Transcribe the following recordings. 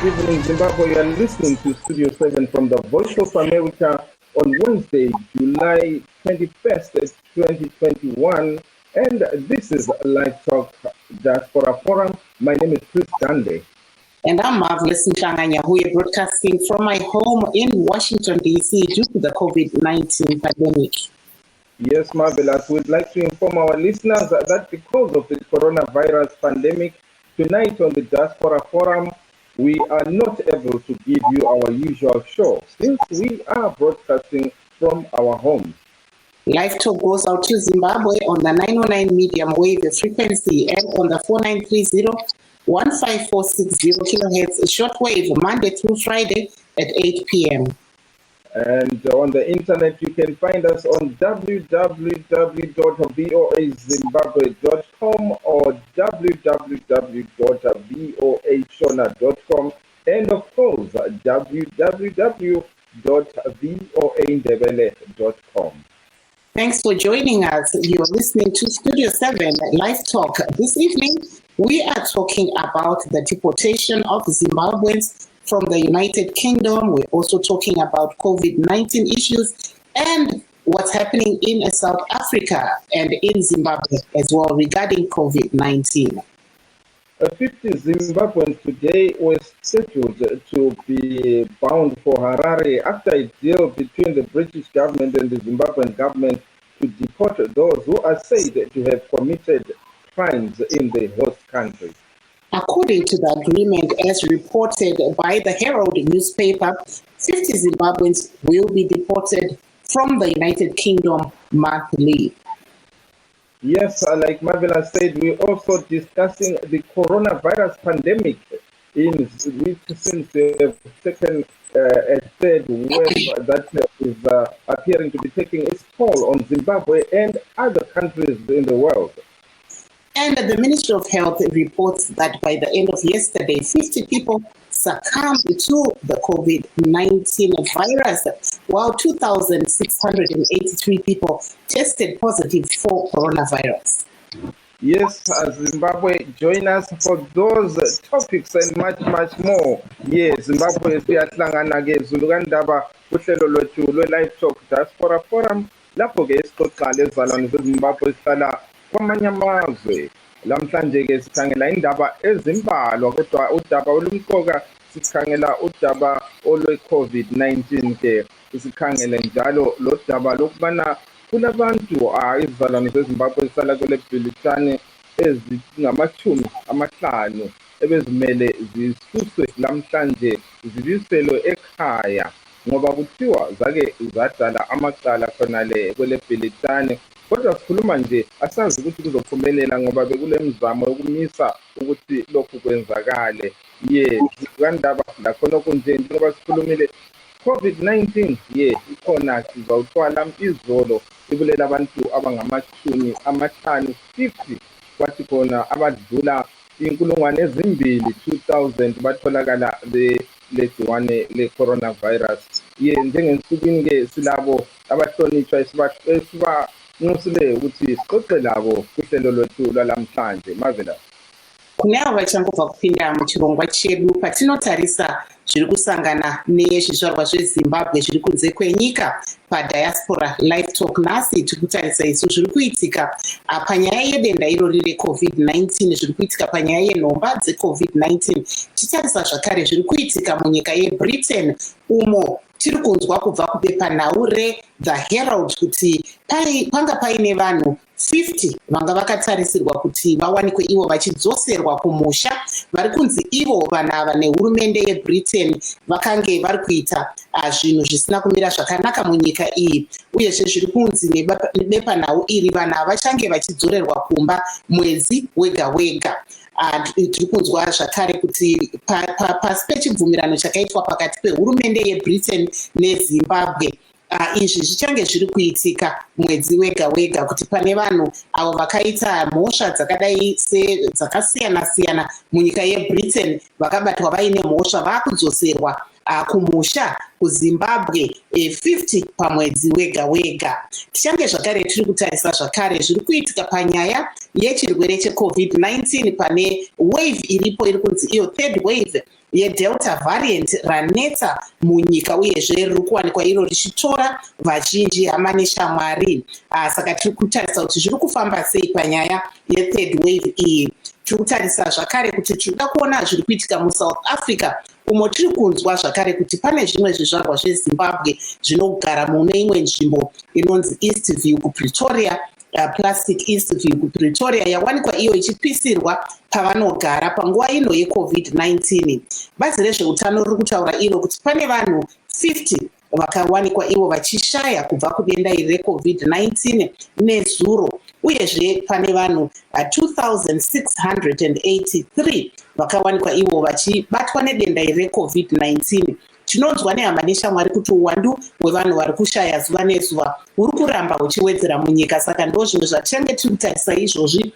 good evening, Zimbabwe. You are listening to Studio 7 from the Voice of America on Wednesday, July 21st, 2021. And this is Live Talk Diaspora Forum. My name is Chris Dande. And I'm Marvelous Nhlanganya, who is broadcasting from my home in Washington, D.C. due to the COVID-19 pandemic. Yes, Marvelous. We'd like to inform our listeners that because of the coronavirus pandemic, tonight on the Diaspora Forum, we are not able to give you our usual show since we are broadcasting from our homes. Live Talk goes out to Zimbabwe on the 909 medium wave frequency and on the 4930 15460 kilohertz shortwave Monday through Friday at 8 p.m. And on the internet, you can find us on www.voazimbabwe.com or www.voashona.com, and of course, www.voaindebele.com. Thanks for joining us. You're listening to Studio 7 Live Talk. This evening, we are talking about the deportation of Zimbabweans from the United Kingdom. We're also talking about COVID-19 issues and what's happening in South Africa and in Zimbabwe as well regarding COVID-19. 50 Zimbabweans today were scheduled to be bound for Harare after a deal between the British government and the Zimbabwean government to deport those who are said to have committed crimes in the host country. According to the agreement as reported by the Herald newspaper, 50 Zimbabweans will be deported from the United Kingdom monthly. Yes, like Marvela said, we're also discussing the coronavirus pandemic since we have taken a third wave that is appearing to be taking its toll on Zimbabwe and other countries in the world. And the Ministry of Health reports that by the end of yesterday, 50 people succumbed to the COVID-19 virus, while 2,683 people tested positive for coronavirus. Yes, Zimbabwe, join us for those topics and much, much more. Yes, Zimbabwe siyahlangana ke zulukandaba kuhlelo lwethu lwe-Live Talk Diaspora Forum. Lapho ke sixoxa lezizalwane zeZimbabwe sihlala kwamanye amazwe. Lamhlanje ke sikhangela indaba ezimbalwa kodwa udaba olumqoka sikhangela udaba olwe-COVID-19 ke sikhangele njalo lo daba lokubana kulabantu izizalwane zeZimbabwe sihlala kule bhilitane ezingama-50 ebezimele zisuswe lamhlanje zibiselwe ekhaya ngoba kuthiwa zake zadala amacala khonale kwele bhilitane. Kodwa sikhuluma nje asazi ukuthi kuzophumelela ngoba bekule mizamo yokumisa ukuthi lokhu kwenzakale. Yes, kandaba lakhona kunje njengoba sikhulumile COVID-19 ikhona sizawuthwala izolo ibulela abantu abangama-50 kwathi khona abadlula 2,000 batholakala legciwane le-coronavirus. Njengensukwini ke silabo abahlonitshwa esibanxusile ukuthi sixoxe labo kuhlelo lwethu lwalamhlanje. Marvela. Kuneavo vachangobva kupinda muchirongwa chedu patinotarisa zviri kusangana nezvizvarwa zveZimbabwe zviri kunze kwenyika paDiaspora Livetalk. Nhasi tiri kutarisa isu zviri kuitika panyaya yedenda irori reCovid-19, zviri kuitika panyaya yenhomba dzeCovid-19. Titarisa zvakare zviri kuitika munyika yeBritain umo tiri kunzwa kubva kubepanhau reThe Herald kuti panga paine vanhu 50 vanga vakatarisirwa kuti vawanikwe ivo vachidzoserwa kumusha. Vari kunzi ivo vanhu ava nehurumende yeBritain vakange vari kuita zvinhu zvisina kumira zvakanaka munyika iyi, uyezve zviri kunzi nebepanhau iri vanhu ava vachange vachidzorerwa kumba mwedzi wega wega. Tiri kunzwa zvakare kuti pasi pechibvumirano chakaitwa pakati pehurumende yeBritain neZimbabwe, izvi zvichange zviri kuitika mwedzi wega wega, kuti pane vanhu avo vakaita mhosva dzakadai dzakasiyana siyana munyika yeBritain vakabatwa vaine mhosva vaakudzoserwa kumusha kuZimbabwe 50 pamwedzi wega wega. Tichange zvakare tiri kutarisa zvakare zviri kuitika panyaya yechirwere cheCovid-19 pane wave iripo iri kunzi iyo third wave yeDelta variant ranetsa munyika uyezve riri kuwanikwa iro richitora vazhinji hama neshamwari. Saka tiri kutarisa kuti zviri kufamba sei panyaya yethird wave iyi. Tiri kutarisa zvakare kuti tinoda kuona zviri kuitika muSouth Africa umo tiri kunzwa zvakare kuti pane zvimwe zvizvarwa zveZimbabwe zvinogara mune imwe nzvimbo inonzi Eastview kuPretoria. Plastic Eastview kuPretoria yawanikwa iyo ichipisirwa pavanogara panguva ino yeCovid-19. Bazi rezveutano riri kutaura iro kuti pane vanhu 50 vakawanikwa ivo vachishaya kubva kudenda iri reCovid-19 nezuro, uyezve pane vanhu 2683 vakawanikwa ivo vachibatwa nedenda iri reCovid-19. Tinonzwa nehama neshamwari kuti uwandu hwevanhu vari kushaya zuva nezuva huri kuramba huchiwedzera munyika, saka ndo zvimwe zvatichange tiri kutarisa izvozvi.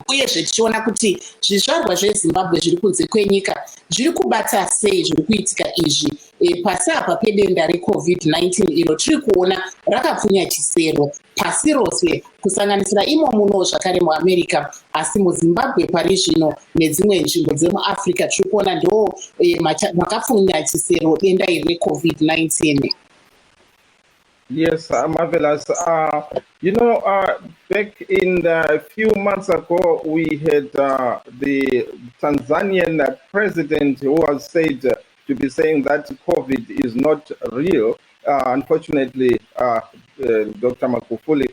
Uyezve tichiona kuti zvizvarwa zveZimbabwe zviri kunze kwenyika zviri kubata sei zviri kuitika izvi pasi apa pedenda reCovid-19 iro tiri kuona rakapfunya chisero pasi rose kusanganisira imo muno zvakare muAmerica, asi muZimbabwe pari zvino nedzimwe nzvimbo dzemuAfrica tiri kuona ndo makapfunya chisero denda iri reCovid-19. Yes, marvelous. Back in a few months ago, we had the Tanzanian president who was said to be saying that COVID is not real. Unfortunately, Dr. Magufuli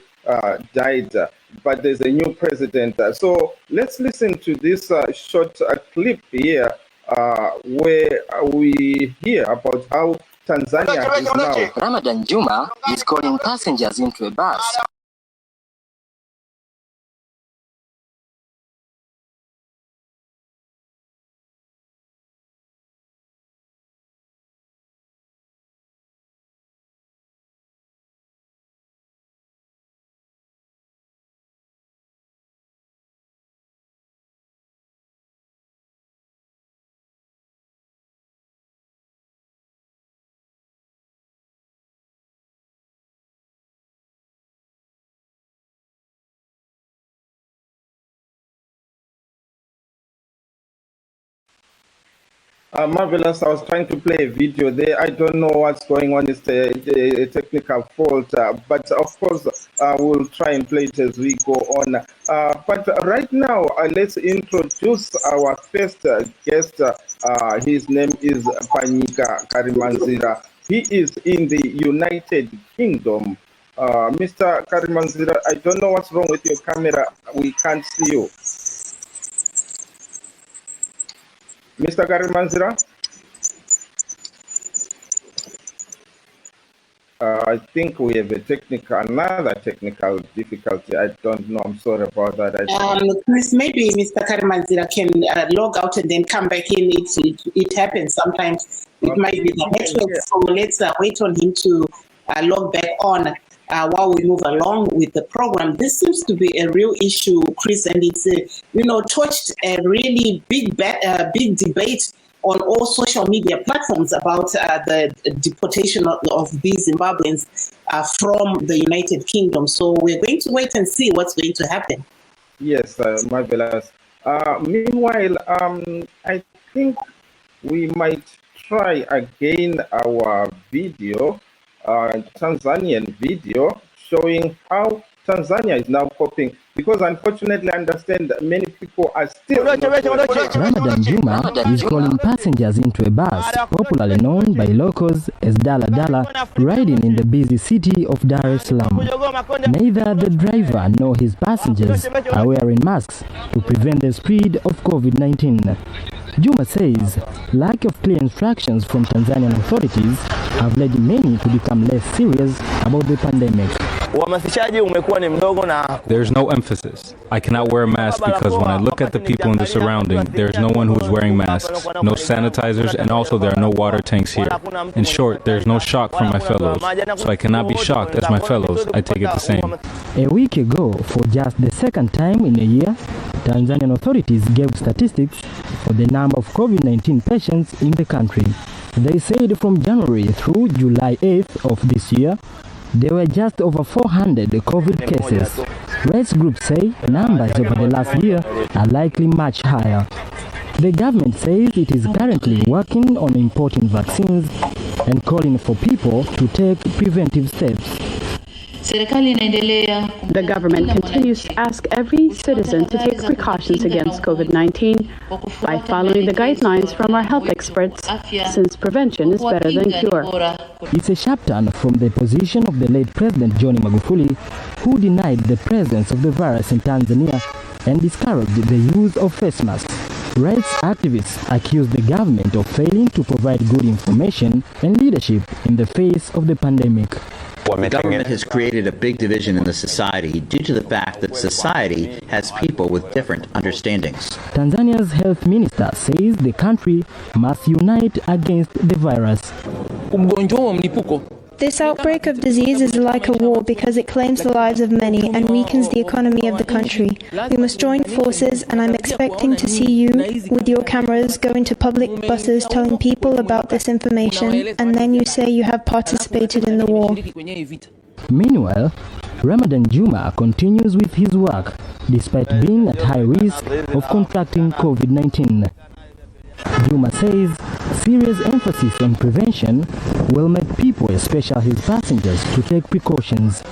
died, but there's a new president. So let's listen to this short clip here where we hear about how Tanzania is now. Ramadan Juma is calling passengers into a bus. Marvelous. I was trying to play a video there. I don't know what's going on. It's a technical fault, but of course, we'll try and play it as we go on. But right now, let's introduce our first guest. His name is Panyika Karimanzira. He is in the United Kingdom. Mr. Karimanzira, I don't know what's wrong with your camera. We can't see you. Mr. Karimanzira? I think we have another technical difficulty. I don't know. I'm sorry about that. Chris, maybe Mr. Karimanzira can log out and then come back in. It happens sometimes. It might be the network. So let's wait on him to log back on while we move along with the program. This seems to be a real issue, Chris, and it's touched a really big debate on all social media platforms about the deportation of these Zimbabweans from the United Kingdom. So we're going to wait and see what's going to happen. Yes, marvelous. Meanwhile, I think we might try again our video, Tanzanian video, showing how Tanzania is now coping, because unfortunately I understand that many people are still Ramadan Juma is calling passengers into a bus, popularly known by locals as Dala Dala, riding in the busy city of Dar es Salaam. Neither the driver nor his passengers are wearing masks to prevent the spread of COVID-19. Juma says lack of clear instructions from Tanzanian authorities have led many to become less serious about the pandemic. There's no emphasis. I cannot wear a mask because when I look at the people in the surrounding, there's no one who's wearing masks, no sanitizers, and also there are no water tanks here. In short, there's no shock from my fellows, so I cannot be shocked as my fellows. I take it the same. A week ago, for just the second time in a year, Tanzanian authorities gave statistics for the number of COVID-19 patients in the country. They said from January through July 8th of this year, there were just over 400 COVID cases. Rights groups say numbers over the last year are likely much higher. The government says it is currently working on importing vaccines and calling for people to take preventive steps. The government continues to ask every citizen to take precautions against COVID-19 by following the guidelines from our health experts, since prevention is better than cure. It's a sharp turn from the position of the late President John Magufuli, who denied the presence of the virus in Tanzania and discouraged the use of face masks. Rights activists accuse the government of failing to provide good information and leadership in the face of the pandemic. The government has created a big division in the society due to the fact that society has people with different understandings. Tanzania's health minister says the country must unite against the virus. This outbreak of disease is like a war because it claims the lives of many and weakens the economy of the country. We must join forces, and I'm expecting to see you, with your cameras, go into public buses telling people about this information, and then you say you have participated in the war. Meanwhile, Ramadan Juma continues with his work, despite being at high risk of contracting COVID-19. Juma says serious emphasis on prevention will make people, especially his passengers, to take precautions,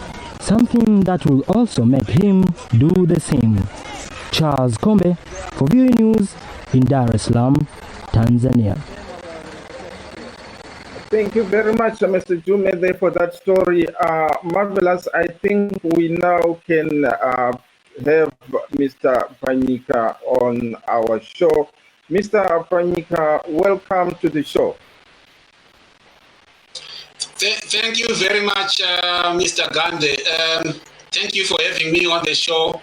something that will also make him do the same. Charles Kombe for VOA News in Dar es Salaam, Tanzania. Thank you very much, Mr. Jumede, for that story. Marvelous. I think we now can have Mr. Panyika on our show. Mr. Panyika, welcome to the show. Thank you very much, Mr. Gande. Thank you for having me on the show.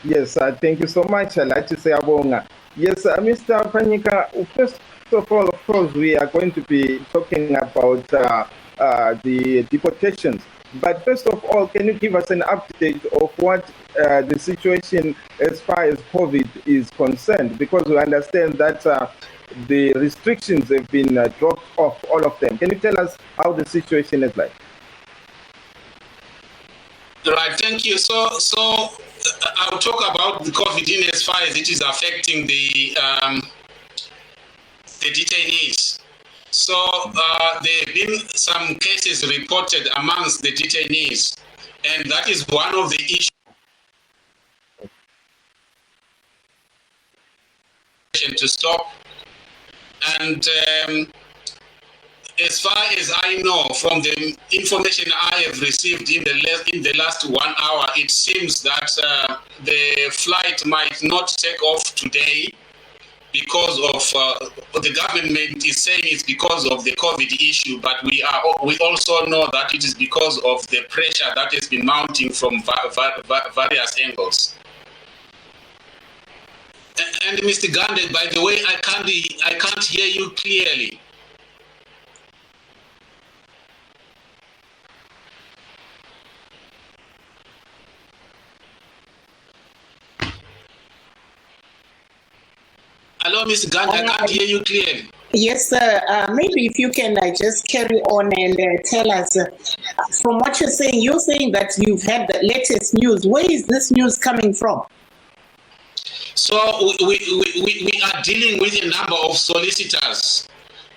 Yes, thank you so much. I'd like to say abonga. Yes, Mr. Panyika, first of all, of course, we are going to be talking about the deportations. But first of all, can you give us an update of what the situation as far as COVID is concerned? Because we understand that the restrictions have been dropped off, all of them. Can you tell us how the situation is like? Right, thank you. So I'll talk about the COVID in as far as it is affecting the detainees. So there have been some cases reported amongst the detainees, and that is one of the issues to stop. And as far as I know, from the information I have received in the last 1 hour, it seems that the flight might not take off today, because of the government is saying it's because of the COVID issue, but we also know that it is because of the pressure that has been mounting from various angles. And Mr. Gande, by the way, I can't hear you clearly. Hello, Mr. Gandhi, I can't hear you clearly. Yes, sir. Maybe if you can just carry on and tell us, from what you're saying that you've had the latest news. Where is this news coming from? So we are dealing with a number of solicitors,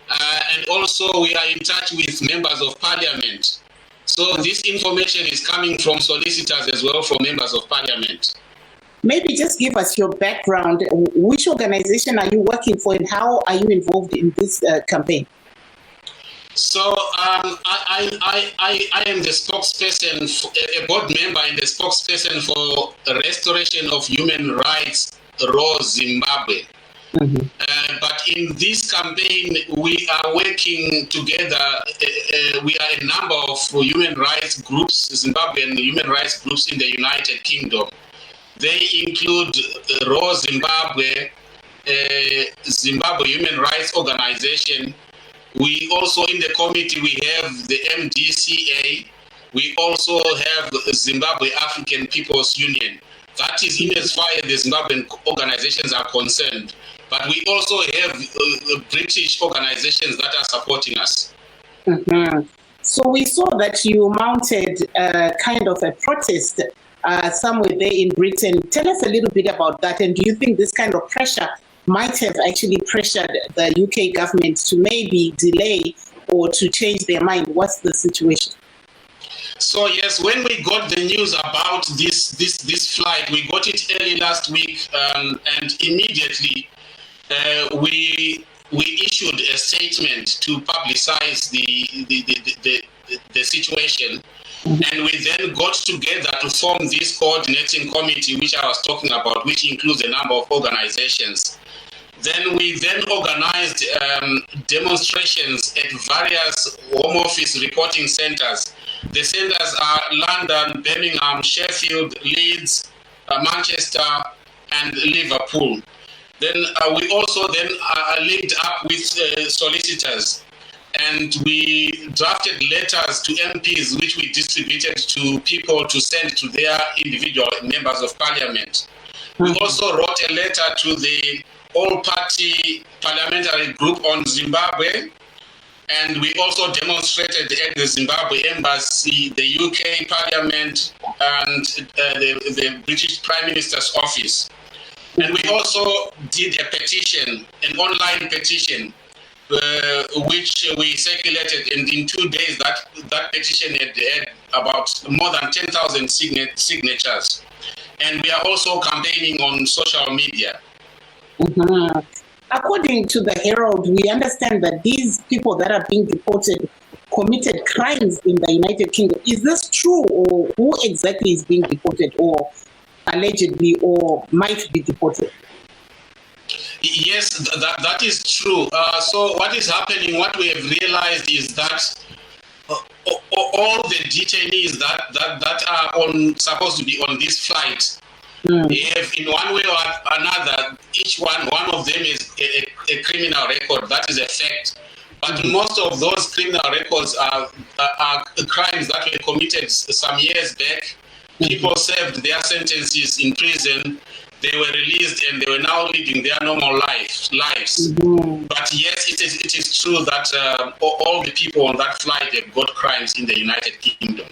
and also we are in touch with members of parliament. So this information is coming from solicitors as well, from members of parliament. Maybe just give us your background. Which organization are you working for, and how are you involved in this campaign? So I am the spokesperson, a board member and the spokesperson for the restoration of human rights, Raw Zimbabwe. Mm-hmm. But in this campaign, we are working together. We are a number of human rights groups, Zimbabwean human rights groups in the United Kingdom. They include Raw Zimbabwe, Zimbabwe Human Rights Organization. We also, in the committee, we have the MDCA, We also have Zimbabwe African People's Union. That is in as far as the Zimbabwean organizations are concerned. But we also have British organizations that are supporting us. Mm-hmm. So we saw that you mounted kind of a protest somewhere there in Britain. Tell us a little bit about that. And do you think this kind of pressure might have actually pressured the UK government to maybe delay or to change their mind? What's the situation? So yes, when we got the news about this flight, we got it early last week, and immediately we issued a statement to publicize the situation. And we then got together to form this coordinating committee, which I was talking about, which includes a number of organizations. Then we organized demonstrations at various Home Office reporting centers. The centers are London, Birmingham, Sheffield, Leeds, Manchester, and Liverpool. Then we also linked up with solicitors, and we drafted letters to MPs, which we distributed to people to send to their individual members of parliament. We also wrote a letter to the all-party parliamentary group on Zimbabwe, and we also demonstrated at the Zimbabwe Embassy, the UK Parliament, and the British Prime Minister's office. And we also did a petition, an online petition, which we circulated, and in 2 days that petition had about more than 10,000 signatures. And we are also campaigning on social media. Mm-hmm. According to the Herald, we understand that these people that are being deported committed crimes in the United Kingdom. Is this true, or who exactly is being deported, or allegedly, or might be deported? Yes, that is true. So what is happening, what we have realized is that all the detainees that are supposed to be on this flight, they have, in one way or another, each one of them is a criminal record. That is a fact. But most of those criminal records are crimes that were committed some years back. People served their sentences in prison. They were released and they were now living their normal lives. But yes, it is true that all the people on that flight have got crimes in the United Kingdom.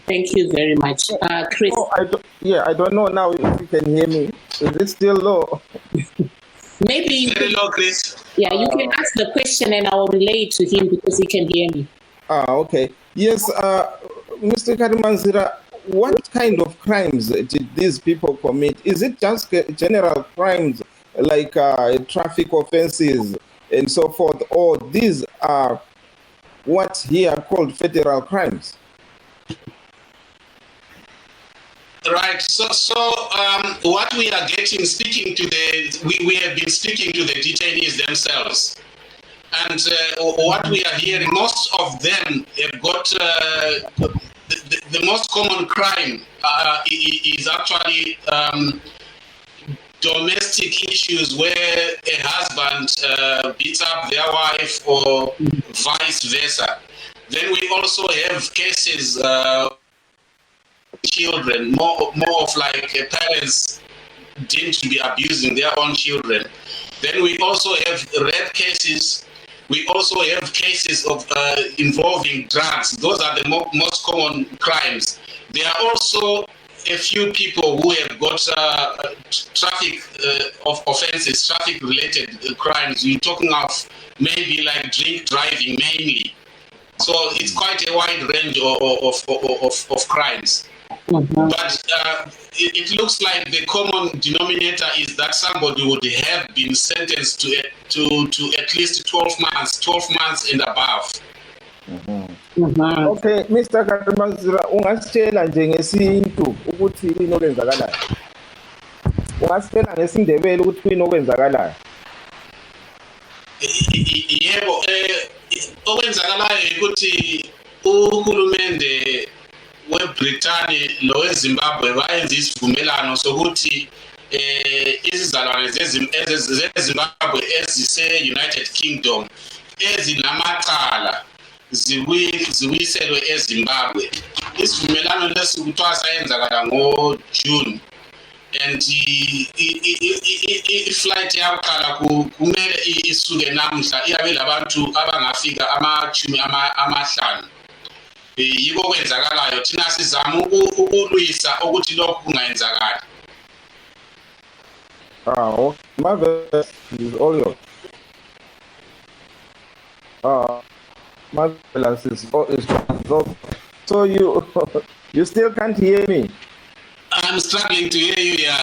Thank you very much. Chris? Oh, I don't know now if you can hear me. Is it still low? Maybe you very low, Chris. Yeah, you can ask the question and I will relay it to him because he can hear me. Okay. Yes, Mr. Karimanzira, what kind of crimes did these people commit? Is it just general crimes like traffic offenses and so forth, or these are what here are called federal crimes? Right. So what we are getting, we have been speaking to the detainees themselves, and what we are hearing, most of them have got the most common crime is actually domestic issues where a husband beats up their wife or vice versa. Then we also have cases. Children, more of like parents deemed to be abusing their own children. Then we also have rape cases. We also have cases of involving drugs. Those are the most common crimes. There are also a few people who have got traffic offenses, traffic-related crimes. We're talking of maybe like drink driving mainly. So it's quite a wide range of crimes. Mm-hmm. But it looks like the common denominator is that somebody would have been sentenced to at least 12 months and above. Mm-hmm. Mm-hmm. Okay, Mr. Karimanzira, ungasitshela nje ngesintu ukuthi yini okwenzakalayo? Ungasitshela ngesindebele ukuthi yini okwenzakalayo? Yebo, okwenzakalayo ukuthi uhulumende weBrithani lo weZimbabwe bayenza isivumelano sokuthi izizalwane zeZimbabwe ezise-United Kingdom ezinamacala zibuyiselwe eZimbabwe. Isivumelano lesi kuthiwa sayenzakala ngoJune, and i-flight yakuqala kumele isuke namhla iyabe labantu abangafika ama-5. Yiko kwenzakalayo, thina sizama ukulwisa ukuthi lokhu kungayenzakali. Okay. Marvelous is all yours. Marvelous is all. So you still can't hear me? I'm struggling to hear you, yeah.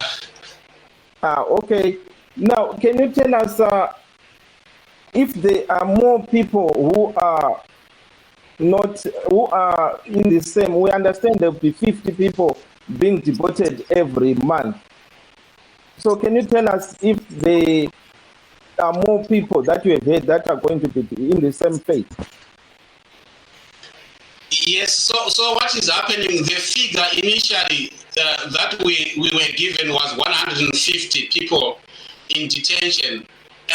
Okay. Now, can you tell us if there are more people who are in the same? We understand there will be 50 people being deported every month. So can you tell us if there are more people that you have heard that are going to be in the same fate? Yes, so what is happening, the figure initially that we were given was 150 people in detention,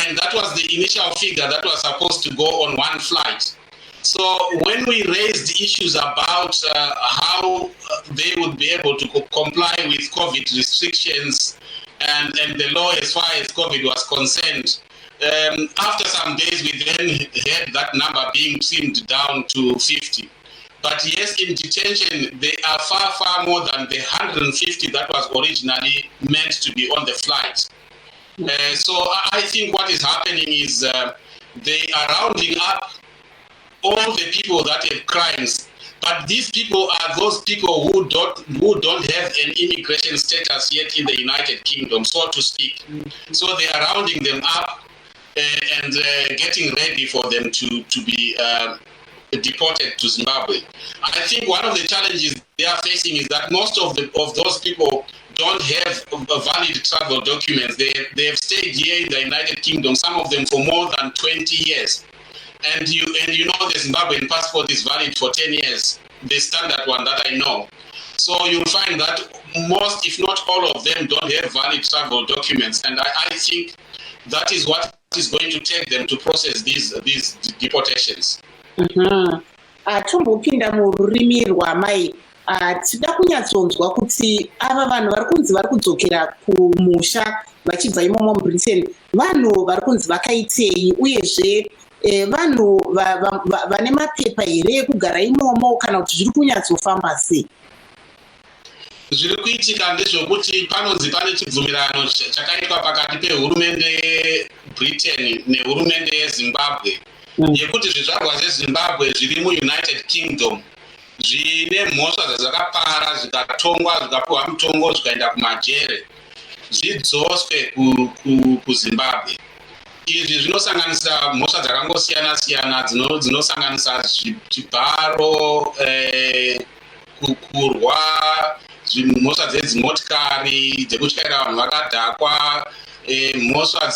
and that was the initial figure that was supposed to go on one flight. So when we raised issues about how they would be able to comply with COVID restrictions and the law as far as COVID was concerned, after some days we then had that number being trimmed down to 50. But yes, in detention, they are far, far more than the 150 that was originally meant to be on the flight. So I think what is happening is they are rounding up all the people that have crimes. But these people are those people who don't have an immigration status yet in the United Kingdom, so to speak. So they are rounding them up and getting ready for them to be deported to Zimbabwe. I think one of the challenges they are facing is that most of those people don't have valid travel documents. They have stayed here in the United Kingdom, some of them for more than 20 years. And you know the Zimbabwean passport is valid for 10 years, the standard one that I know. So you'll find that most, if not all of them, don't have valid travel documents. And I think that is what is going to take them to process these deportations. Tombopinda mururimi rwamai tida kunyatsonzwa kuti ava vanhu vari kunzi vari kudzokera kumusha vachibva imomo mubritain vanhu vari kunzi vakaitei uyezve vanhu vane mapepa here ekugara imomo kana kuti zviri kunyatsofamba sei? Zviri kuitika ndezvokuti panonzi pane chibvumirano chakaitwa pakati pehurumende yeBritain nehurumende yeZimbabwe yekuti zvizvarwa zveZimbabwe zviri muUnited Kingdom zvine mhosva dzakapara zvikatongwa zvikapiwa mutongo zvikaenda kumajere zvidzoswe kuZimbabwe. Izvi zvinosanganisa mhosva dzakangosiyana-siyana dzinosanganisa chibharo, kukurwa, mhosva dzedzimotikari dzekutyaira vanhu vakadhakwa, mhosva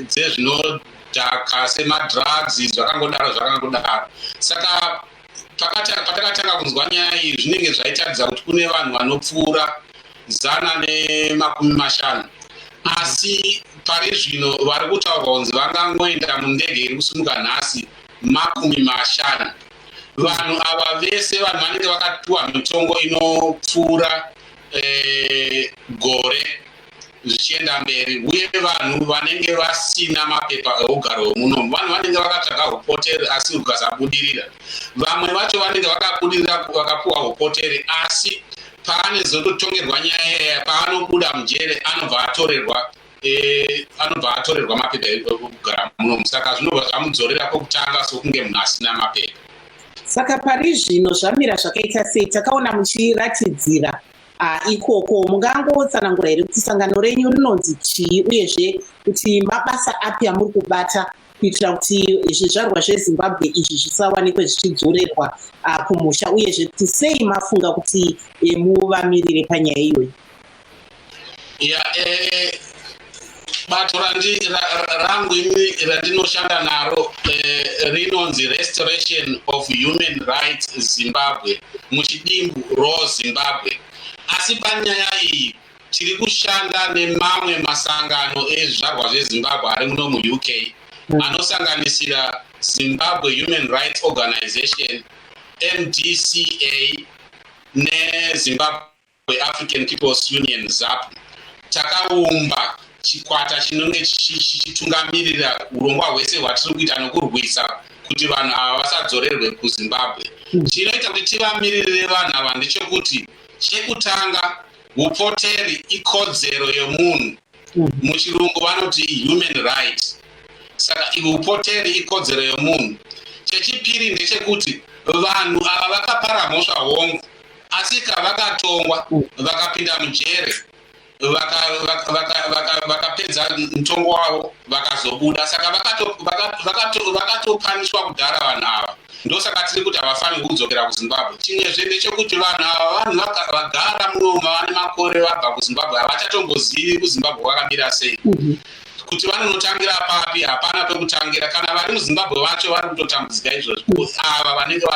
dzezvinodhaka semadrugs zvakangodaro. Saka patakatanga kunzwa nyaya iyi zvinenge zvaitadza kuti kune vanhu vanopfuura 150. Asi pari zvino vari kutaurwa kunzi vangangoenda mundege iri kusimuka nhasi 50. Vanhu ava vese vanhu vanenge vakapiwa mitongo inopfuura gore zvichienda mberi, uye vanhu vanenge vasina mapepa eugaro hwemunomu, vanhu vanenge vakatsvaga upotere asi hukasabudirira. Vamwe vacho vanenge vakabudirira vakapiwa upotere asi paanozotongerwa nyaya paanobuda mujere anobva atorerwa mapepa ekugara munomu. Saka zvinobva zvamudzorera kwekutanga sokunge munhu asina mapepa. Saka pari zvino zvamira zvakaita sei? Takaona muchiratidzira ikoko, mungangotsanangura here kuti sangano renyu rinonzi chii uyezve kuti mabasa api amuri kubata kuitira kuti zvizvarwa zveZimbabwe izvi zvisawanikwe zvichidzorerwa kumusha, uyezve kuti sei mafunga kuti muvamirire panyaya iyoyi? Bato rangu imi randinoshanda naro rinonzi Restoration of Human Rights Zimbabwe, muchidimbu Raw Zimbabwe. Asi panyaya iyi tiri kushanda nemamwe masangano ezvizvarwa zveZimbabwe ari muno muUK anosanganisira Zimbabwe Human Rights Organization, MDCA, neZimbabwe African People's Union, ZAP. Takaumba chikwata chinonge chichitungamirira urongwa hwese hwatiri kuita nokurwisa kuti vanhu ava vasadzorerwe kuZimbabwe. Chinoita kuti tivamirire vanhu ava ndechekuti chekutanga upoteri ikodzero yomunhu, muchirungu vanoti human right. Saka upoteri ikodzero yomunhu. Chechipiri ndechekuti vanhu ava vakapara mhosva hongu, asi kavakatongwa vakapinda mujere vakapedza mutongo wavo vakazobuda, saka vakatopaniswa kudhara vanhu ava. Ndosaka tiri kuti havafaniri kudzokera kuZimbabwe. Chimwezve ndechekuti vanhu ava vanhu vagara muno vane makore vabva kuZimbabwe havachatombozivi kuZimbabwe kwakamira sei, kuti vanonotangira papi, hapana pekutangira. Kana vari muZimbabwe vacho vari kutotambudzika izvozvo. Ava vanenge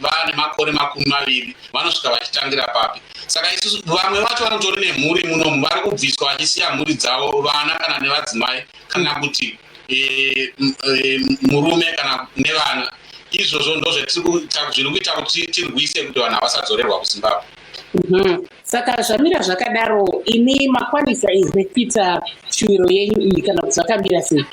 vane makore 20 vanosvika vachitangira papi. Saka isusu vamwe vacho vanotori nemhuri munomu, vari kubviswa vachisiya mhuri dzavo, vana kana nevadzimai, kana kuti murume kana nevana. Izvozvo zviri kuita kuti tirwise kuti vanhu havasadzorerwa kuZimbabwe. Saka zvamira zvakadaro, imi makwanisa here kuita shuviro yenyu iyi kana kuti zvakamira sei?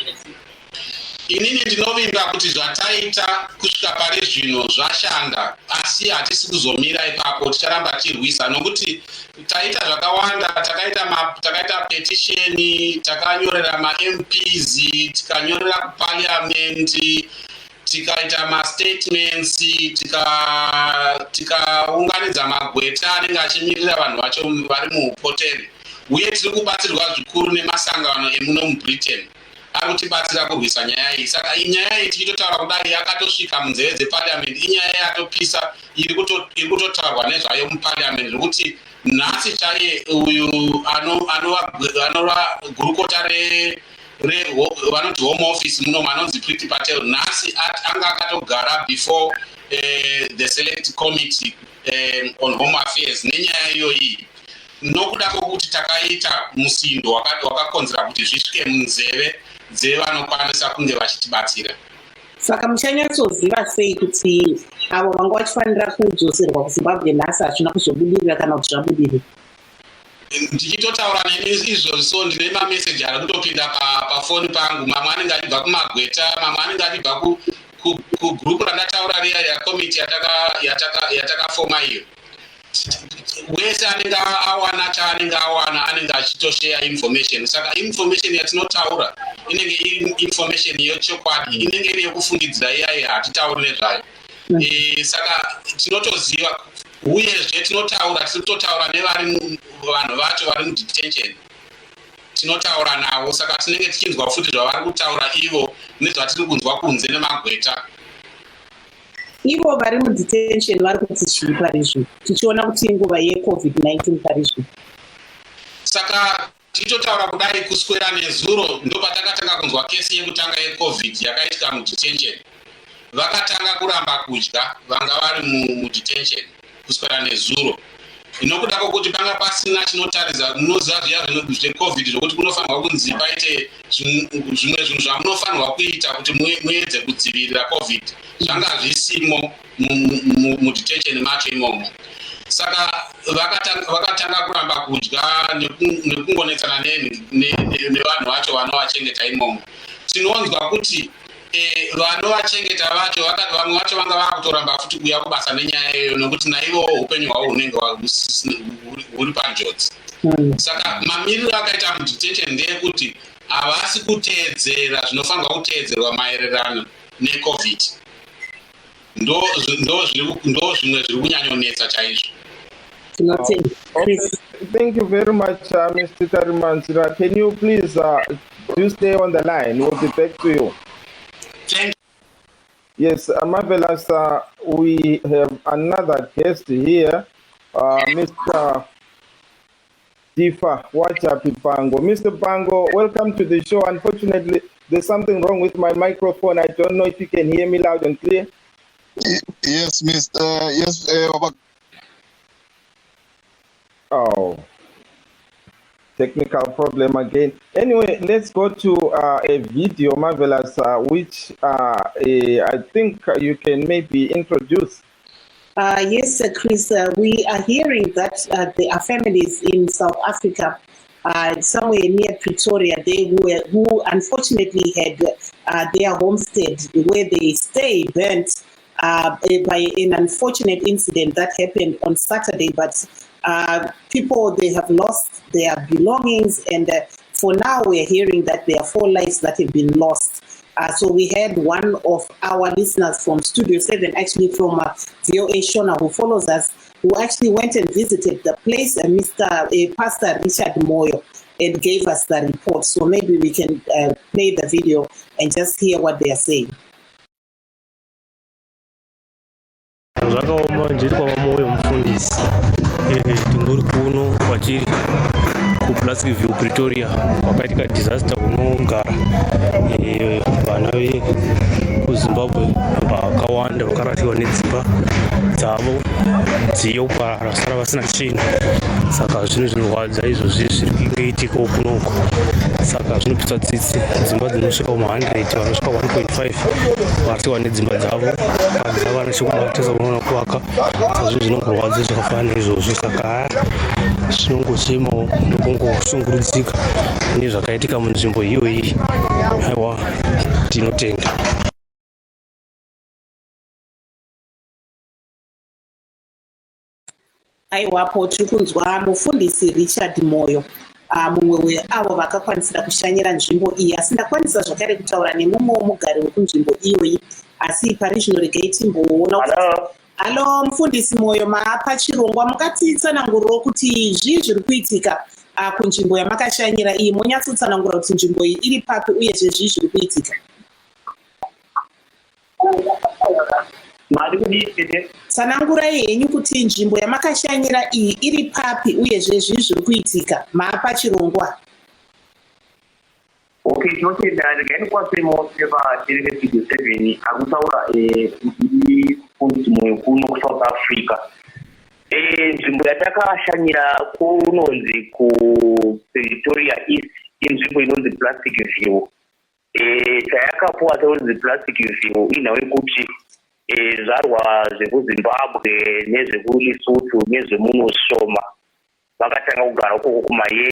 Inini ndinovimba kuti zvataita kusvika pari zvino zvashanda, asi hatisi kuzomira ipapo, ticharamba tirwisa nokuti taita zvakawanda. Takaita petisheni, takanyorera maMPs, tikanyorera kuParliament, tikaita mastatements, tikaunganidza magweta anenge achimirira vanhu vacho vari muupoteri, uye tiri kubatsirwa zvikuru nemasangano emuno muBritain ari kutibatsira kurwisa nyaya iyi. Saka nyaya iyi tichitotaura kudai yakatosvika munzeve dzeParliament, inyaya yatopisa iri kutotaurwa nezvayo muParliament, zvokuti nhasi chaiye uyu anova gurukota vanoti home office muno manonzi Priti Patel, nhasi anga akatogara before the select committee on home affairs nenyaya iyoyi, nokuda kwokuti takaita musindo wakakonzera kuti zvisvike munzeve dzevanokwanisa kunge vachitibatsira. Saka muchanyatsoziva sei kuti avo vanga vachifanira kudzoserwa kuZimbabwe nhasi hachina kuzobudirira kana kuti zvabudirira? Ndichitotaura izvozvo ndine mameseji ari kutopinda pafoni pangu, mamwe anenge achibva kumagweta, mamwe anenge achibva kugrupu randataura riya yakomiti yatakafoma iyo. Wese anenge awana chaanenge awana anenge achitosheya information. Saka information yatinotaura inenge iri information yechokwadi, inenge iri yokufungidzira iyayi, hatitauri nezvayo. Saka tinotoziva, uyezve tinotaura, tiri kutotaura nevari vanhu vacho vari mudetention, tinotaura navo. Saka tinenge tichinzwa futi zvavari kutaura ivo nezvatiri kunzwa kunze nemagweta. Ivo vari mudetention vari kuti zviri parizvo, tichiona kuti inguva yeCovid-19 parizvo. Saka tichitotaura kudai kuswera nezuro ndopatakatanga kunzwa kesi yekutanga yeCovid yakaitika mudetention. Vakatanga kuramba kudya vanga vari mudetention kuswera nezuro. Inokuda kwokuti panga pasina chinotaridza, munoziva zviya zveCovid zvokuti kunofanirwa kunzi paite zvimwe zvinhu zvamunofanirwa kuita kuti muedze kudzivirira Covid, zvanga zvisimo mudetention macho imomo. Saka vakatanga kuramba kudya nekungonetsana nevanhu vacho vanovachengeta imomo. Tinonzwa kuti vanovachengeta vacho vamwe vacho vanga vakutoramba futi kuuya kubasa nenyaya iyoyo, nokuti naivo upenyu hwavo hunenge huri panjodzi. Saka mamiriro akaita mudetention ndeyekuti havasi kuteedzera zvinofanirwa kuteedzerwa maererano neCovid. Ndo zvimwe zviri kunyanyonetsa chaizvo. Thank you very much, Mr. Tarimanzira. Can you please do stay on the line? We'll be back to you. Thank you. Yes, marvelous. We have another guest here, Mr. Difa Wachapi Pango. Mr. Pango, welcome to the show. Unfortunately, there's something wrong with my microphone. I don't know if you can hear me loud and clear. Yes, Mr. Yes, Oh, technical problem again. Anyway, let's go to a video, Marvelous, which I think you can maybe introduce. Yes, Chris, we are hearing that there are families in South Africa, somewhere near Pretoria, who unfortunately had their homestead where they stay burnt by an unfortunate incident that happened on Saturday. But people, they have lost their belongings, and for now we're hearing that there are 4 lives that have been lost. So we had one of our listeners from Studio 7, actually from VOA Shona, who follows us, who actually went and visited the place, Pastor Richard Moyo, and gave us the report. So maybe we can play the video and just hear what they are saying. Plastic view Pretoria wakatika disaster kunogara vana vekuZimbabwe vakawanda vakaratiwa nedzimba dzavo dziyo parasara vasina chinhu. Saka zvinhu zvinorwadza izvozvi zviri kungoitika kunoko. Saka zvinopisa tsitsi dzimba dzinosvika 100 vanosvika 1.5 varatiwa nedzimba dzavo dzavana chekubata sakuona kuvaka. Saka zvinhu zvinongorwadza zvakafanana izvozvi. Saka zvinongochemawo ndokungoshungurudzika nezvakaitika munzvimbo iyoyi. Aiwa, tinotenda. Aiwapo tiri kunzwa mufundisi Richard Moyo, mumwe weavo vakakwanisira kushanyira nzvimbo iyi, asi ndakwanisa zvakare kutaura nemumwe womugari wekunzvimbo iyoyi, asi pari zvino regai timboona kuti... Halo mufundisi Moyo, maapa chirongwa, mukatitsanangurirawo kuti zvii zviri kuitika kunzvimbo yamakashanyira iyi. Monyatsotsanangura kuti nzvimbo iyi iri papi uyezve zvii zviri kuitika. Tsanangurai henyu kuti nzvimbo yamakashanyira iyi iri papi uyezve zvii zviri kuitika, maapa chirongwa. Okay, tinotenda regai kwasemo sevaterere Studio 7 akutaura mufundisi Moyo kuno kuSouth Africa. Nzvimbo yatakashanyira kunonzi kuPretoria East, inzvimbo inonzi Plastic View. Chayakapuwa inonzi Plastic View inhau yekuti zvarwa zvekuZimbabwe nezvekuLesotho nezvemuno Shoma vakatanga kugara ukoko kumaye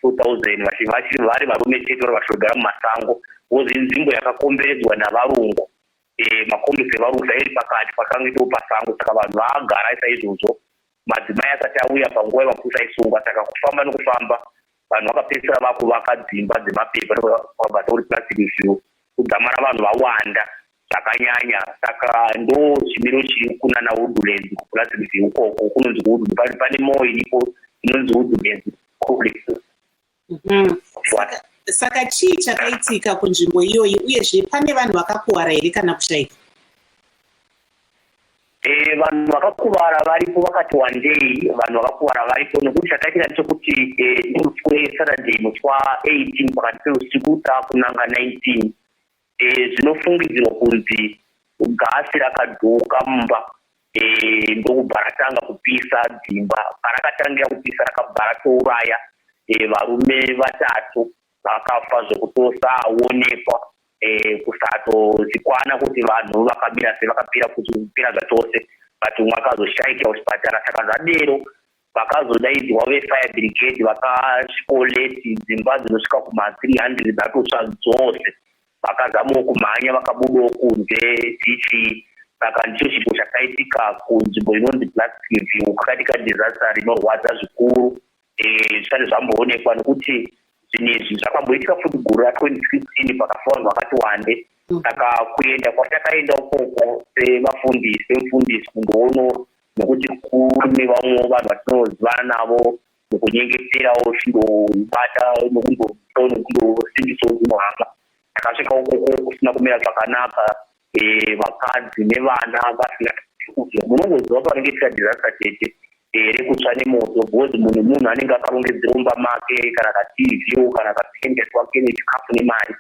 2000 vachiri vari varume chete vari vachigara mumasango. Wozi nzvimbo yakakomberedzwa navarungu, makombedzo evarungu iri pakati pakanga ito pasango. Saka vanhu vaagara saizvozvo, madzimai asati auya panguva yemapusa aisungwa. Saka kufamba nokufamba vanhu vakapedzisira vakuvaka dzimba dzemapepa kwabva uri Plastic View, kudzamara vanhu vawanda zvakanyanya. Saka ndo chimiro chiri kunana Woodlands kuPlastic View ukoko kunonzi Woodlands. Pane moyo iripo inonzi Woodlands complex. Saka chii chakaitika kunzvimbo iyoyi, uyezve pane vanhu vakakuwara here kana kushaika? Vanhu vakakuvara varipo vakati wandei, vanhu vakakuvara varipo nokuti chakaitika ndechekuti Saturday musi wa18 pakati peusiku takunanga 19 zvinofungidzirwa kunzi gasi rakadhoka mumba ndokubva ratanga kupisa dzimba. Parakatangira kupisa rakabva ratouraya varume 3 vakafa zvekutosaonekwa, kusatozikwana kuti vanhu vakabira sei, vakapira kupira zvachose. But umwe akazoshaikira kuchipatara. Saka zvadero vakazodaidzwa vefire brigade vakashikoleti dzimba dzinosvika kuma300 dzatotsva dzose. Vakazamawo kumhanya vakabudawo kunze tichi. Saka ndicho chinhu chakaitika kunzvimbo inonzi Plastic View. Kwakaitika disaster rinorwadza zvikuru zvisati zvamboonekwa, nokuti zvinhu izvi zvakamboitika futi guru ra2016 pakafa vanhu vakati wande. Saka kuenda kwatakaenda ukoko semufundisi kundoono, nokuti kune vamwe vanhu vatinozivana navo mukunyengeterawo chindobata nokundosimbisa muhanga. Takasvika ukoko kusina kumira zvakanaka, vakadzi nevana vasina kuti munongoziva panenge tika disaster chete rekutsva nemoto, bhozi munhu anenge akarongedzera mumba make kana kaTV kana kapendesi wake nechikafu nemari,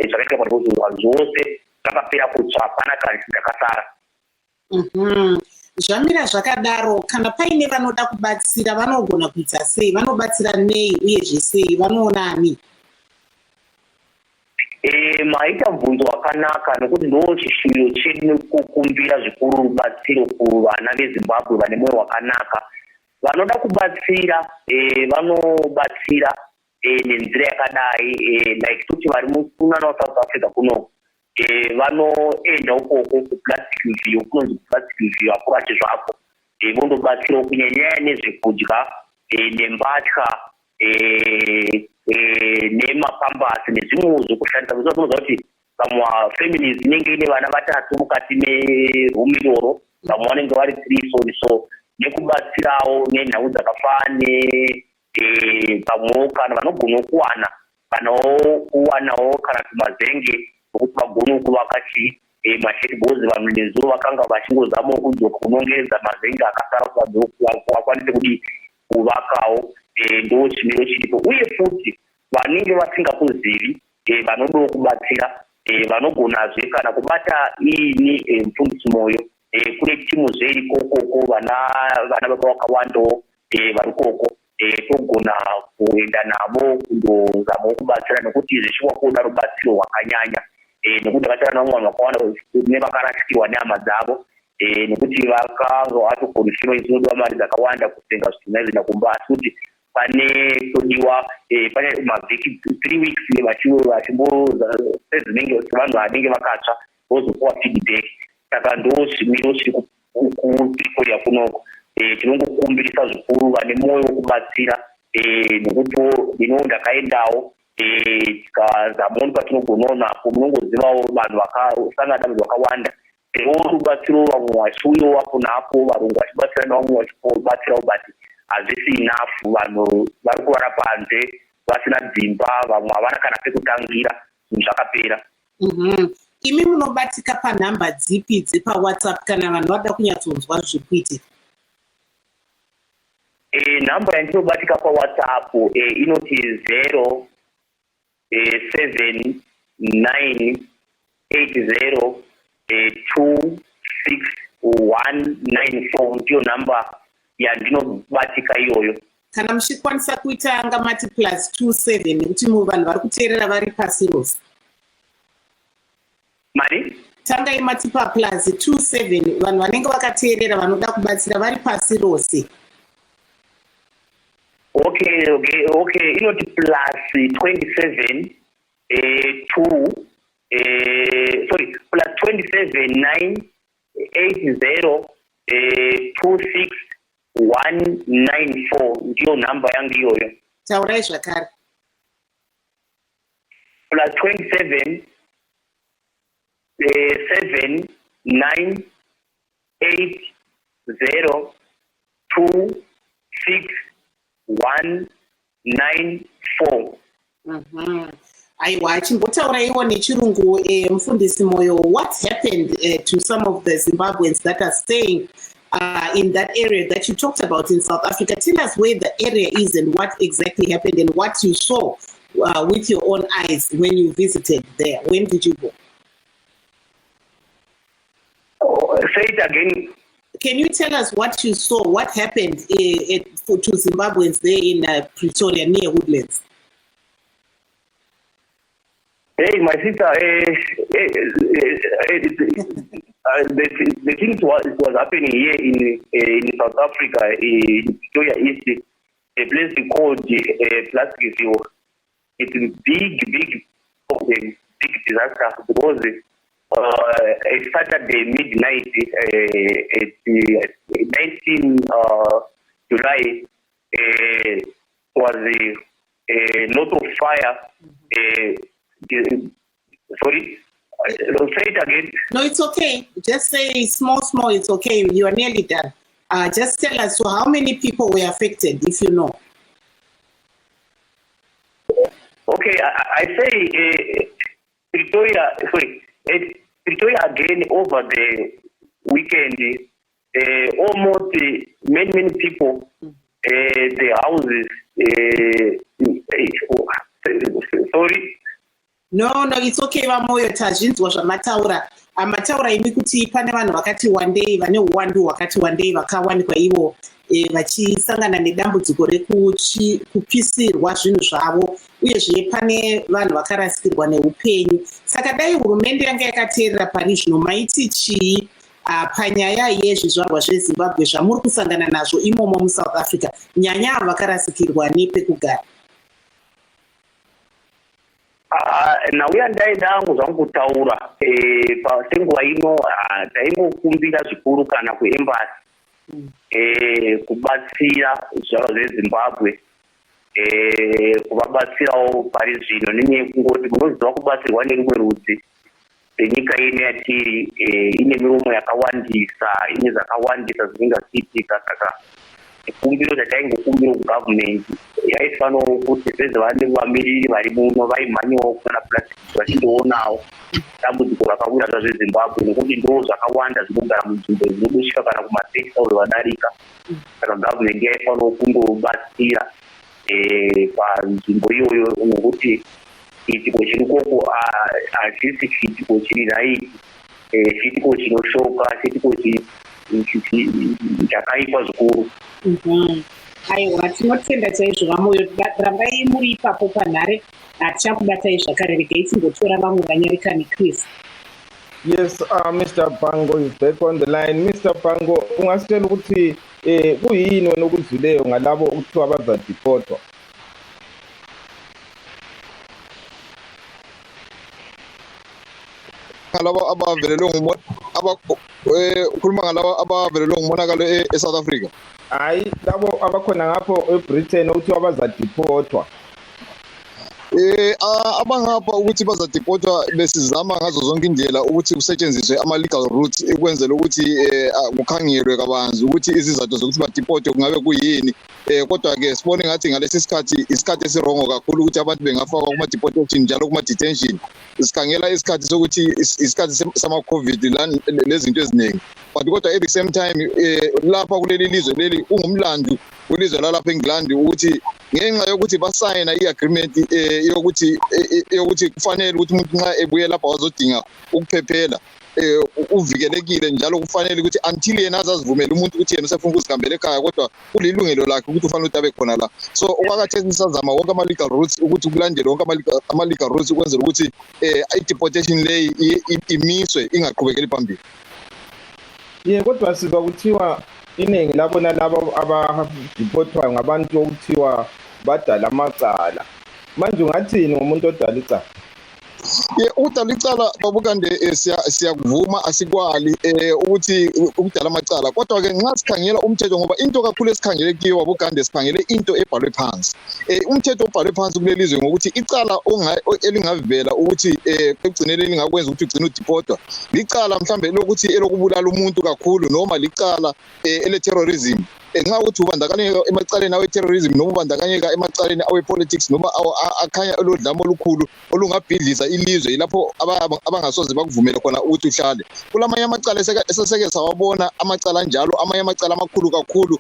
zvakaitika panozorwa zvose zvakapera kutsva, hapana kana chakasara. zvamira zvakadaro kana paine vanoda kubatsira vanogona kuita sei vanobatsira nei uyezve sei vanoonani maita mubvunzo wakanaka nekuti ndo chishuwiro chedu nekukumbira zvikuru rubatsiro kuvana vezimbabwe vane mwoyo wakanaka vanoda kubatsira vanobatsira nenzira yakadai like kuti vari mukunana waSouth Africa kuno vanoenda ukoko kuplastic review kunonzi kuplastic review akurati zvako vondobatsirawo kunyanyanya nezvekudya nembatya nemapambasi nezvimwewo zvokushandisa kuzotonoza kuti vamwe families inenge ine vana vatatu mukati merumu iroro vamwe vanenge vari 3 so nekubatsirawo nenhau dzakafanana pamwewo kana vanogona kuwana kuwanawo kana tumazenge okuti vagone kuvaka mashedibhozi vanhu nezuva vakanga vachingozama kudzoka kunongedza mazenge akasara vakwanise kuti kuvakawo ndo chimiro chiripo uye futi vanenge vasingakuzivi vanodawo kubatsira vanogonazve kana kubata iini mufundisi moyo kune timu zveiriko koko vana baba vakawandawo vari koko togona kuenda navo kundozamawo kubatsira nekuti zvichiwa kuda rubatsiro rwakanyanya nekuti vakatara navamwe vanhu vakawanda nevakarashikirwa nehama dzavo nekuti vakanga vatogona zvino izinodiwa mari dzakawanda kutenga zvitinazina kumba asi kuti pane todiwa pane mavhiki 3 weeks vachimbosezinenge vanhu vanenge vakatsva vozopuwa feedback saka ndo zvimiro zviri kupretoria kunoko tinongokumbirisa zvikuru vane mwoyo wekubatsira nekuti ino ndakaendawo tikazamawo patinogonawo napo munongozivawo vanhu vakasangana dambudziko vakawanda rubatsiro vamwe vachiuyawo apo napo varungu vachibatsira navamwe vachibatsirawo but hazvisi enough vanhu vari kuvara panze vasina dzimba vamwe havana kana pekutangira zvinhu zvakapera imi munobatsika panhamba dzipi dzepawhatsapp kana vanhu vada kunyatsonzwa zviri kuitika nhamba yandinobatika pawhatsapp inoti 07980269194 ndiyo nhamba yandinobatika iyoyo kana muchikwanisa kuita ngamati +27 nekuti vanhu vari kuteerera vari pasi rose mari tanga imati +27 vanhu vanenge vakateerera vanoda kubatsira vari pasi rose okay inoti +27 +27 980269194 ndiyo nhamba yangu iyoyo taurai zvakare +27 798069194 aiwa chimbotauraiwo nechirungu mufundisi moyo what happened to some of the Zimbabweans that are staying in that area that you talked about in South Africa? Tell us where the area is and what exactly happened and what you saw with your own eyes when you visited there. When did you go? Say it again. Can you tell us what you saw, what happened to Zimbabweans there in Pretoria near Woodlands? Hey, my sister, the things was happening here in South Africa, in Pretoria East, a place called Plastic View. It's a big disaster because it started the midnight, 19 July, was a lot of fire. Sorry, say it again. No, it's okay. Just say small, it's okay. You are nearly done. Just tell us, so how many people were affected, if you know? Okay, I say Pretoria again over the weekend, almost many people, the houses, sorry? No, it's okay, Vamoyo Tajin's was a mataura. mataura imi kuti pane vanhu vakati wandei vane uwandu hwakati wandei vakawanikwa ivo vachisangana nedambudziko rekupisirwa zvinhu zvavo uyezve pane vanhu vakarasikirwa neupenyu. Saka dai hurumende yanga yakateerera pari zvino maiti chii panyaya yezvizvarwa zveZimbabwe zvamuri kusangana nazvo imomo muSouth Africa, nyanya ava vakarasikirwa nepekugara? Nauya ndaida zvangu kutaura pasenguva ino taingokumbira zvikuru kana kuembasi kubatsira zvizvarwa zveZimbabwe kuvabatsirawo pari zvino nenyaya yekungoti kunoziva kubatsirwa nerumwe rudzi. Nyika ino yatiri ine miromo yakawandisa, ine zvakawandisa zvingachiitika. Saka kumbiro dzataingokumbira kugavhumenti yaifanawo kuti peze vamiriri vari muno vaimhanyawo kana purasitiki vachindoonawo dambudziko rakawira zvaZvimbabwe nekuti ndo zvakawanda zvinogara munzvimbo dzinodusvika kana kuma-30,000 vadarika. Saka gavhumenti yaifanawo kundobatsira panzvimbo iyoyo nekuti chiitiko chiri koko hachisi chiitiko chiri raiti, chiitiko chinoshoka, chiitiko chakaipa zvikuru. Aiwa, tinotenda chaizvo vamoyo, rambai muri ipapo panhare, hatichakubatai zvakare, regai tingotora vamwe vanyarika neChris. Yes, Mr. Pango is back on the line. Mr. Pango, ungasitshela ukuthi kuyini wena okuzwileyo ngalabo ukuthiwa bazadipotwa? Ngalabo abavelelwe ukhuluma ngalabo abavelelwe ngumonakalo eSouth Africa? Hayi, labo abakhona ngapho eBritain ukuthiwa bazadipotwa. Abangapha ukuthi bazadipotwa besizama ngazo zonke indlela ukuthi kusetshenziswe ama-legal routes ukwenzela ukuthi kukhangelwe kabanzi ukuthi izizathu zokuthi badipotwe kungabe kuyini. Kodwa-ke sibone ngathi ngalesi sikhathi isikhathi esirongo kakhulu ukuthi abantu bengafakwa kuma-deportation njalo kuma-detention. Sikhangela isikhathi sokuthi isikhathi sama-COVID lezinto eziningi. But kodwa at the same time lapha kuleli lizwe leli ungumlando welizwe lalapha eNgilandi ukuthi ngenxa yokuthi basayina i-agreement yokuthi kufanele ukuthi umuntu nxa ebuye lapha wazodinga ukuphephela uvikelekile njalo kufanele ukuthi until yena azazivumela umuntu ukuthi yena usefuna ukuzihambela ekhaya kodwa kulilungelo lakhe ukuthi ufanele ukuthi abe khona la. So okwakhathesi sisazama wonke ama-legal routes ukuthi kulandelwe wonke ama-legal routes ukwenzela ukuthi i-deportation leyi imiswe ingaqhubekeli phambili. Kodwa sizwa kuthiwa iningi labona labo abadipotwayo ngabantu okuthiwa badala amacala. Manje ungathini ngomuntu odala icala? Udala icala babukande siyakuvuma asikwali ukuthi ukudala amacala, kodwa-ke nxa sikhangela umthetho, ngoba into kakhulu esikhangele kiyo wabukande sikhangele into ebhalwe phansi. Umthetho obhalwe phansi kulelizwe ngokuthi icala elingavela ukuthi ekugcineni elingakwenza ukuthi ugcine udipotwa licala mhlambe lokuthi elokubulala umuntu kakhulu noma licala ele-terrorism. Nxa ukuthi ubandakanyeka emacaleni awe-terrorism noma ubandakanyeka emacaleni awe-politics noma akhanya elodlame olukhulu olungabhidliza ilizwe, lapho abangasoze bakuvumele khona ukuthi uhlale. Kulamanye amacala eseseke sawabona amacala njalo, amanye amacala amakhulu kakhulu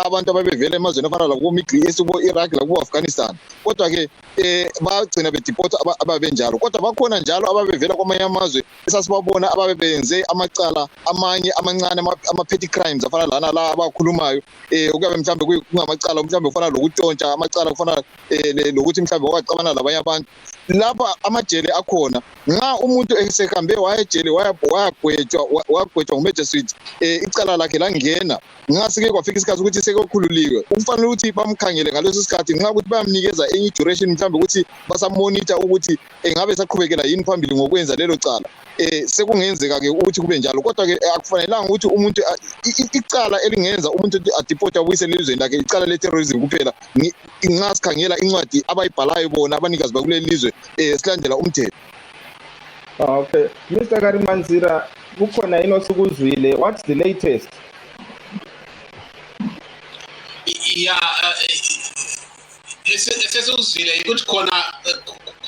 abantu ababevela emazweni afana lakubo-Middle East, kubo-Iraq lakubo-Afghanistan. Kodwa-ke bagcina bedipota ababenjalo, kodwa bakhona njalo ababevela kwamanye amazwe esasibabona ababenze amacala amanye amancane ama-petty crimes afana lana la abakhulumayo. Ukuyabe mhlambe kungamacala mhlambe ufana lokutshontsha, amacala kufana lokuthi mhlambe wacabana labanye abantu. Lapha amajele akhona, nxa umuntu esehambe wayejele wagwetshwa ngumagistrate icala lakhe langena, nxa sike kwafika isikhathi ukuthi sekokhululiwe, kufanele ukuthi bamkhangele ngaleso sikhathi nxa ukuthi bayamnikeza enye duration mhlambe ukuthi basamonitor ukuthi engabe saqhubekela yini phambili ngokwenza lelo cala. Sekungenzeka-ke ukuthi kube njalo, kodwa-ke akufanelanga ukuthi umuntu icala elingenza umuntu adipotwe abuyisele elizweni lakhe icala le-terrorism kuphela. Nxa sikhangela incwadi abayibhalayo bona abanikazi bakuleli lizwe silandela umthetho. Okay, Mr. Karimanzira, kukhona yini osukuzwile? What's the latest? Esesuzwile ukuthi khona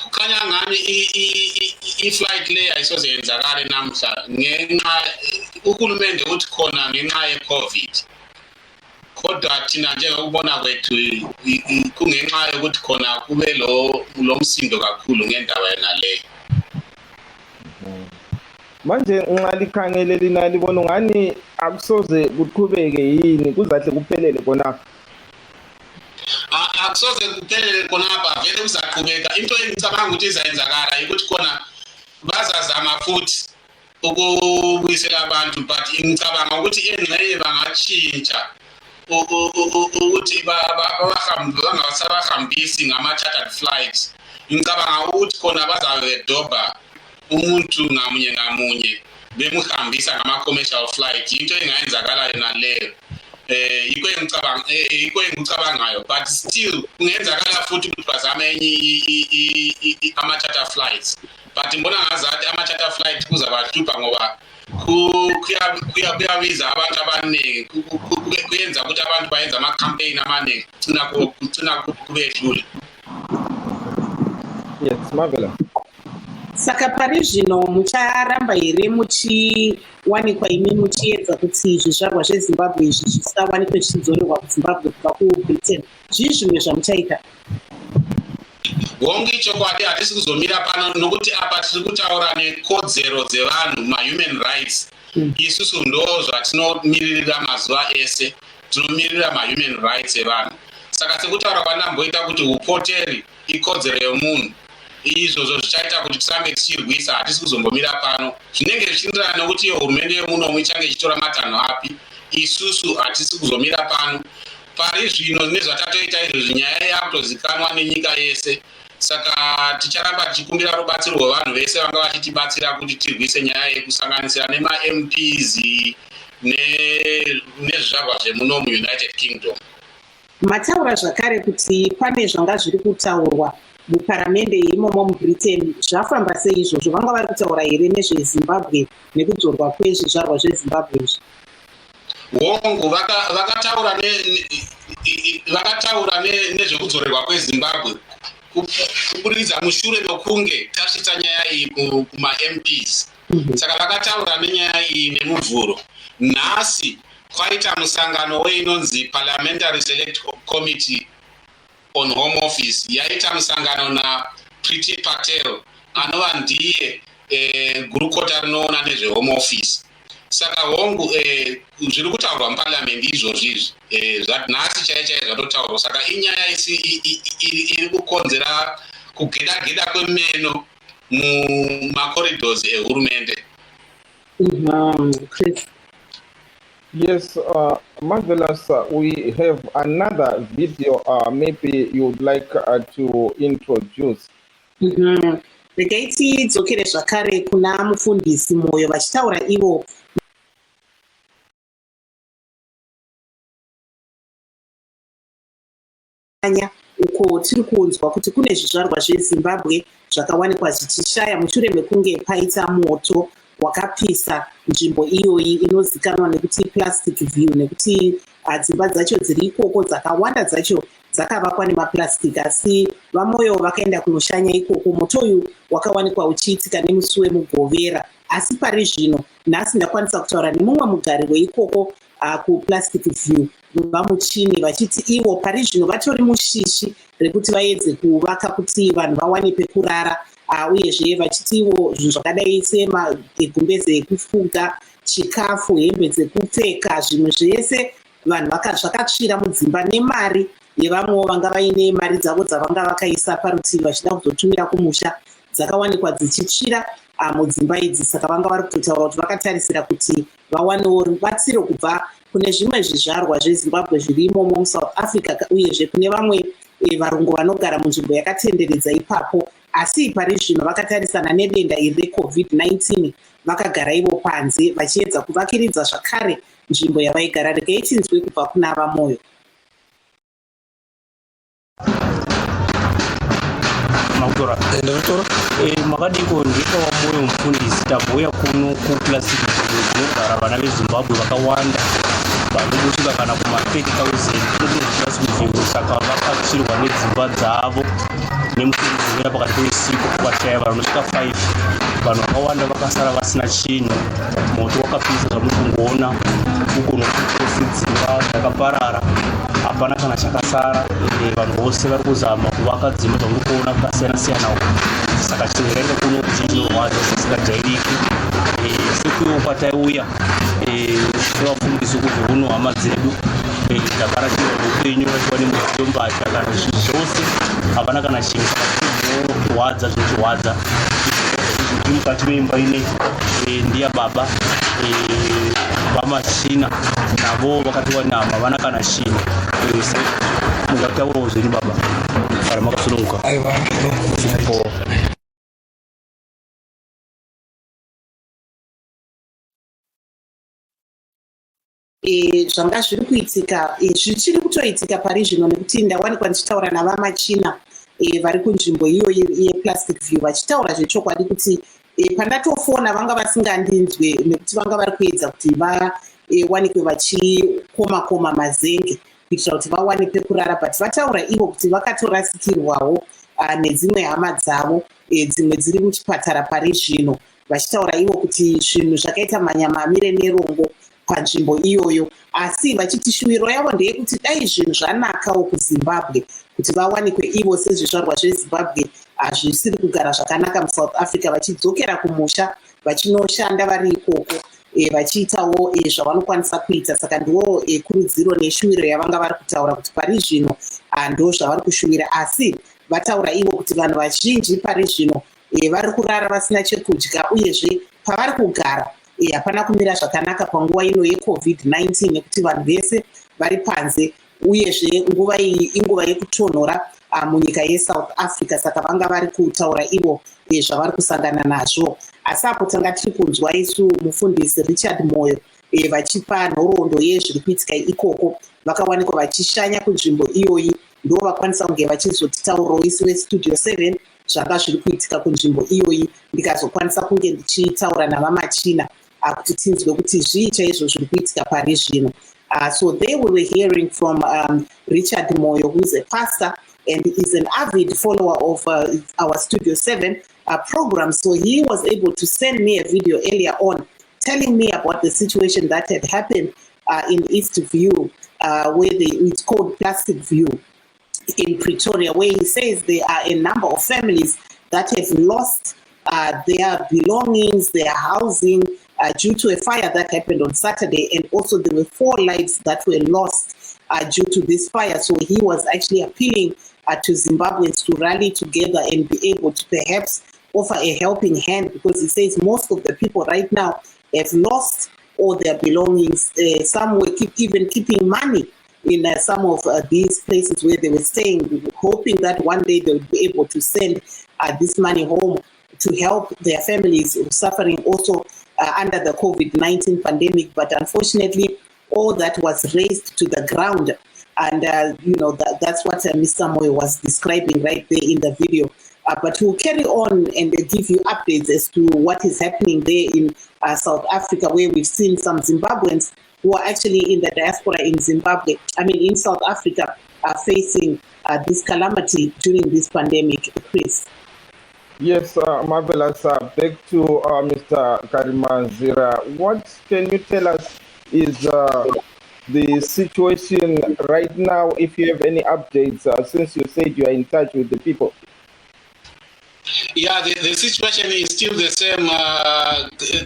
kukhanya ngani i-flight le ayisoze yenzakale namhla ngenxa uhulumende uthi khona ngenxa ye-COVID. Kodwa thina njengokubona kwethu kungenxa yokuthi khona kube lo msindo kakhulu ngendaba yena leyo. manje nxalikhangele lina libona ngani akusoze kuqhubeke yini kuzahle kuphelele khona akusoze kuphelele khonapha vele uzaqhubeka into engicabanga ukuthi izayenzakala ukuthi khona bazazama futhi ukubuyisela abantu but ngicabanga ukuthi engxenye bangatshintsha ukuthi bangasabahambisi ngama-chartered flights ngicabanga ukuthi khona bazabedoba umuntu ngamunye bemuhambisa ngama-commercial flight into engayenzakala yona leyo yikho engikucabangayo but still kungenzakala futhi ukuthi bazame enye ama-charter flights but ngibona ngazathi ama-charter flight kuzabahlupha ngoba kuyabiza abantu abaningi kuyenza ukuthi abantu bayenza ama-campaign amaningi kugcina kubedlula. Yes, Marvela. Saka pari zvino mucharamba here muchiwanikwa imi muchiedza kuti zvizvarwa zvezimbabwe izvi zvisawanikwe zvichidzorerwa kuzimbabwe kubva kubritain zvii zvimwe zvamuchaita? Wonge chokwadi hatisi kuzomira pano nokuti apa tiri kutaura nekodzero dzevanhu ma-human rights isusu ndo zvatinomirira mazuva ese tinomirira ma-human rights evanhu saka sekutaura kwandamboita kuti upoteri ikodzero yomunhu izvozvo zvichaita kuti tisambe tichirwisa hatisi kuzombomira pano zvinenge zvichienderana nokuti hurumende yemunomu ichange ichitora matanho api isusu hatisi kuzomira pano pari zvino nezvatatoita izvozvi nyaya yakutozikanwa nenyika yese saka ticharamba tichikumbira rubatsiro rwevanhu vese vanga vachitibatsira kuti tirwise nyaya yekusanganisira nema-MPs nezvizvarwa zvemunomu United Kingdom. Mataura zvakare kuti pane zvanga zviri kutaurwa muparamende imomo mubritain zvafamba sei izvozvo vanga vari kutaura here nezvezimbabwe nekudzorwa kwezvizvarwa zvezimbabwe izvi? Wongo vakataura nezvekudzorerwa kwezimbabwe kuburidza mushure mekunge tasvitsa nyaya iyi kuma-MPs saka vakataura nenyaya iyi nemuvhuro. Nhasi kwaita musangano weinonzi Parliamentary Select Committee on Home Office yaita musangano na Priti Patel anova ndiye gurukota rinoona nezve-home office saka hongu zviri kutaurwa muparliament izvozvi nhasi chaichai zvatotaurwa saka inyaya iri kukonzera kugeda kwemeno mumacorridors ehurumende. Yes, Marvelous, we have another video maybe you'd like to introduce. Regai tidzokere zvakare kuna mufundisi Moyo vachitaura ivo uko tiri kunzwa kuti kune zvizvarwa zvezimbabwe zvakawanikwa zvichishaya mushure mekunge paita moto wakapisa nzvimbo iyoyi inozikanwa nekuti plastic view nekuti dzimba dzacho dziri ikoko dzakawanda dzacho dzakavakwa nemaplastic asi vaMoyo vakaenda kunoshanya ikoko. Moto uyu wakawanikwa uchiitika nemusi wemugovera asi pari zvino nhasi ndakwanisa kutaura nemumwe mugari weikoko kuplastic view vamuchini vachiti ivo pari zvino vatori mushishi rekuti vaedze kuvaka kuti vanhu vawane pekurara uyezve vachiti ivo zvinhu zvakadai semagumbeze ekufuga chikafu hembe dzekupfeka zvimwe zvese vanhu zvakatsvira mudzimba nemari yevamwewo vanga vaine mari dzavo dzavanga vakaisa parutivi vachida kuzotumira kumusha dzakawanikwa dzichitsvira mudzimba idzi saka vanga vari kutotaura kuti vakatarisira kuti vawanewo rubatsiro kubva kune zvimwe zvizvarwa zvezimbabwe zviri imomo muSouth Africa uyezve kune vamwe varungu vanogara munzvimbo yakatenderedza ipapo asi pari zvino vakatarisana nedenda iri reCovid-19 vakagara ivo panze vachiedza kuvakiridza zvakare nzvimbo yavaigara. Regai tinzwe kubva kuna vaMoyo. Makadiko ndipo vaMoyo mufundisi tabhuya kuno kuplastic dzinogara vana vezimbabwe vakawanda vanobutika kana kuma-30,000 saka vakachirwa nedzimba dzavo nemufundisi uya pakati peusiku kwashaya vanhu vanosvika 5 vanhu vakawanda vakasara vasina chinhu. Moto wakapisa zvamuri kungoona uko nokukosi dzimba dzakaparara hapana kana chakasara. Vanhu vose vari kuzama kuvaka dzimba dzamuri kuona vakasiyana siyana uko saka chirwere kuno kuchinjirwa zvisingajairiki kwiwo kwataiuya tivafundise kuti uno hama dzedu takaratira upenyu vachiwane mudziyo mbatya kana zvinhu zvose hapana kana chinhu chinohwadza zvinochihwadza zviri mukati meimba ine ndiya baba vamachina navo vakatiwa nama havana kana chinhu mungataurawo zvenyu baba kana makasununguka. zvanga zviri kuitika zvichiri kutoitika pari zvino nekuti ndawanikwa ndichitaura navamachina vari kunzvimbo iyo yeplastic view vachitaura zvechokwadi kuti pandatofona vanga vasingandinzwe nekuti vanga vari kuedza kuti vawanikwe vachikoma mazenge kuitira kuti vawane pekurara but vataura ivo kuti vakatorasikirwawo nedzimwe hama dzavo dzimwe dziri muchipatara pari zvino vachitaura ivo kuti zvinhu zvakaita manyamamire nerongo panzvimbo iyoyo asi vachiti shuwiro yavo ndeyekuti dai zvinhu zvanakawo kuzimbabwe kuti vawanikwe ivo sezvizvarwa zvezimbabwe hazvisiri kugara zvakanaka muSouth Africa vachidzokera kumusha vachinoshanda vari ikoko vachiitawo zvavanokwanisa kuita saka ndiwo kurudziro neshuwiro yavanga vari kutaura kuti pari zvino ndo zvavari kushuwira asi vataura ivo kuti vanhu vazhinji pari zvino vari kurara vasina chekudya uyezve pavari kugara hapana kumira zvakanaka panguva ino yeCovid-19 nekuti vanhu vese vari panze uyezve nguva iyi inguva yekutonhora munyika yeSouth Africa saka vanga vari kutaura ivo zvavari kusangana nazvo asi apo tanga tiri kunzwa isu mufundisi Richard Moyo vachipa nhoroondo yezviri kuitika ikoko vakawanikwa vachishanya kunzvimbo iyoyi ndo vakwanisa kunge vachizotitaurawo isu vestudio 7 zvanga zviri kuitika kunzvimbo iyoyi ndikazokwanisa kunge ndichitaura navamachina kuti tinzwe kuti zvii chaizvo zviri kuitika pari zvino. So they were hearing from Richard Moyo, who is a pastor and is an avid follower of our Studio 7 program. So he was able to send me a video earlier on telling me about the situation that had happened in East View, where it's called Plastic View in Pretoria, where he says there are a number of families that have lost their belongings, their housing, due to a fire that happened on Saturday, and also there were 4 lives that were lost due to this fire. So he was actually appealing to Zimbabweans to rally together and be able to perhaps offer a helping hand, because he says most of the people right now have lost all their belongings. Some were even keeping money in some of these places where they were staying, hoping that one day they would be able to send this money home to help their families suffering also under the COVID-19 pandemic. But unfortunately, all that was raised to the ground. And, that's what Mr. Moyo was describing right there in the video. But we'll carry on and give you updates as to what is happening there in South Africa, where we've seen some Zimbabweans who are actually in the diaspora in in South Africa, facing this calamity during this pandemic. Chris. Yes, marvelous. Back to Mr. Karimanzira. What can you tell us is the situation right now, if you have any updates, since you said you are in touch with the people? Yeah, the situation is still the same,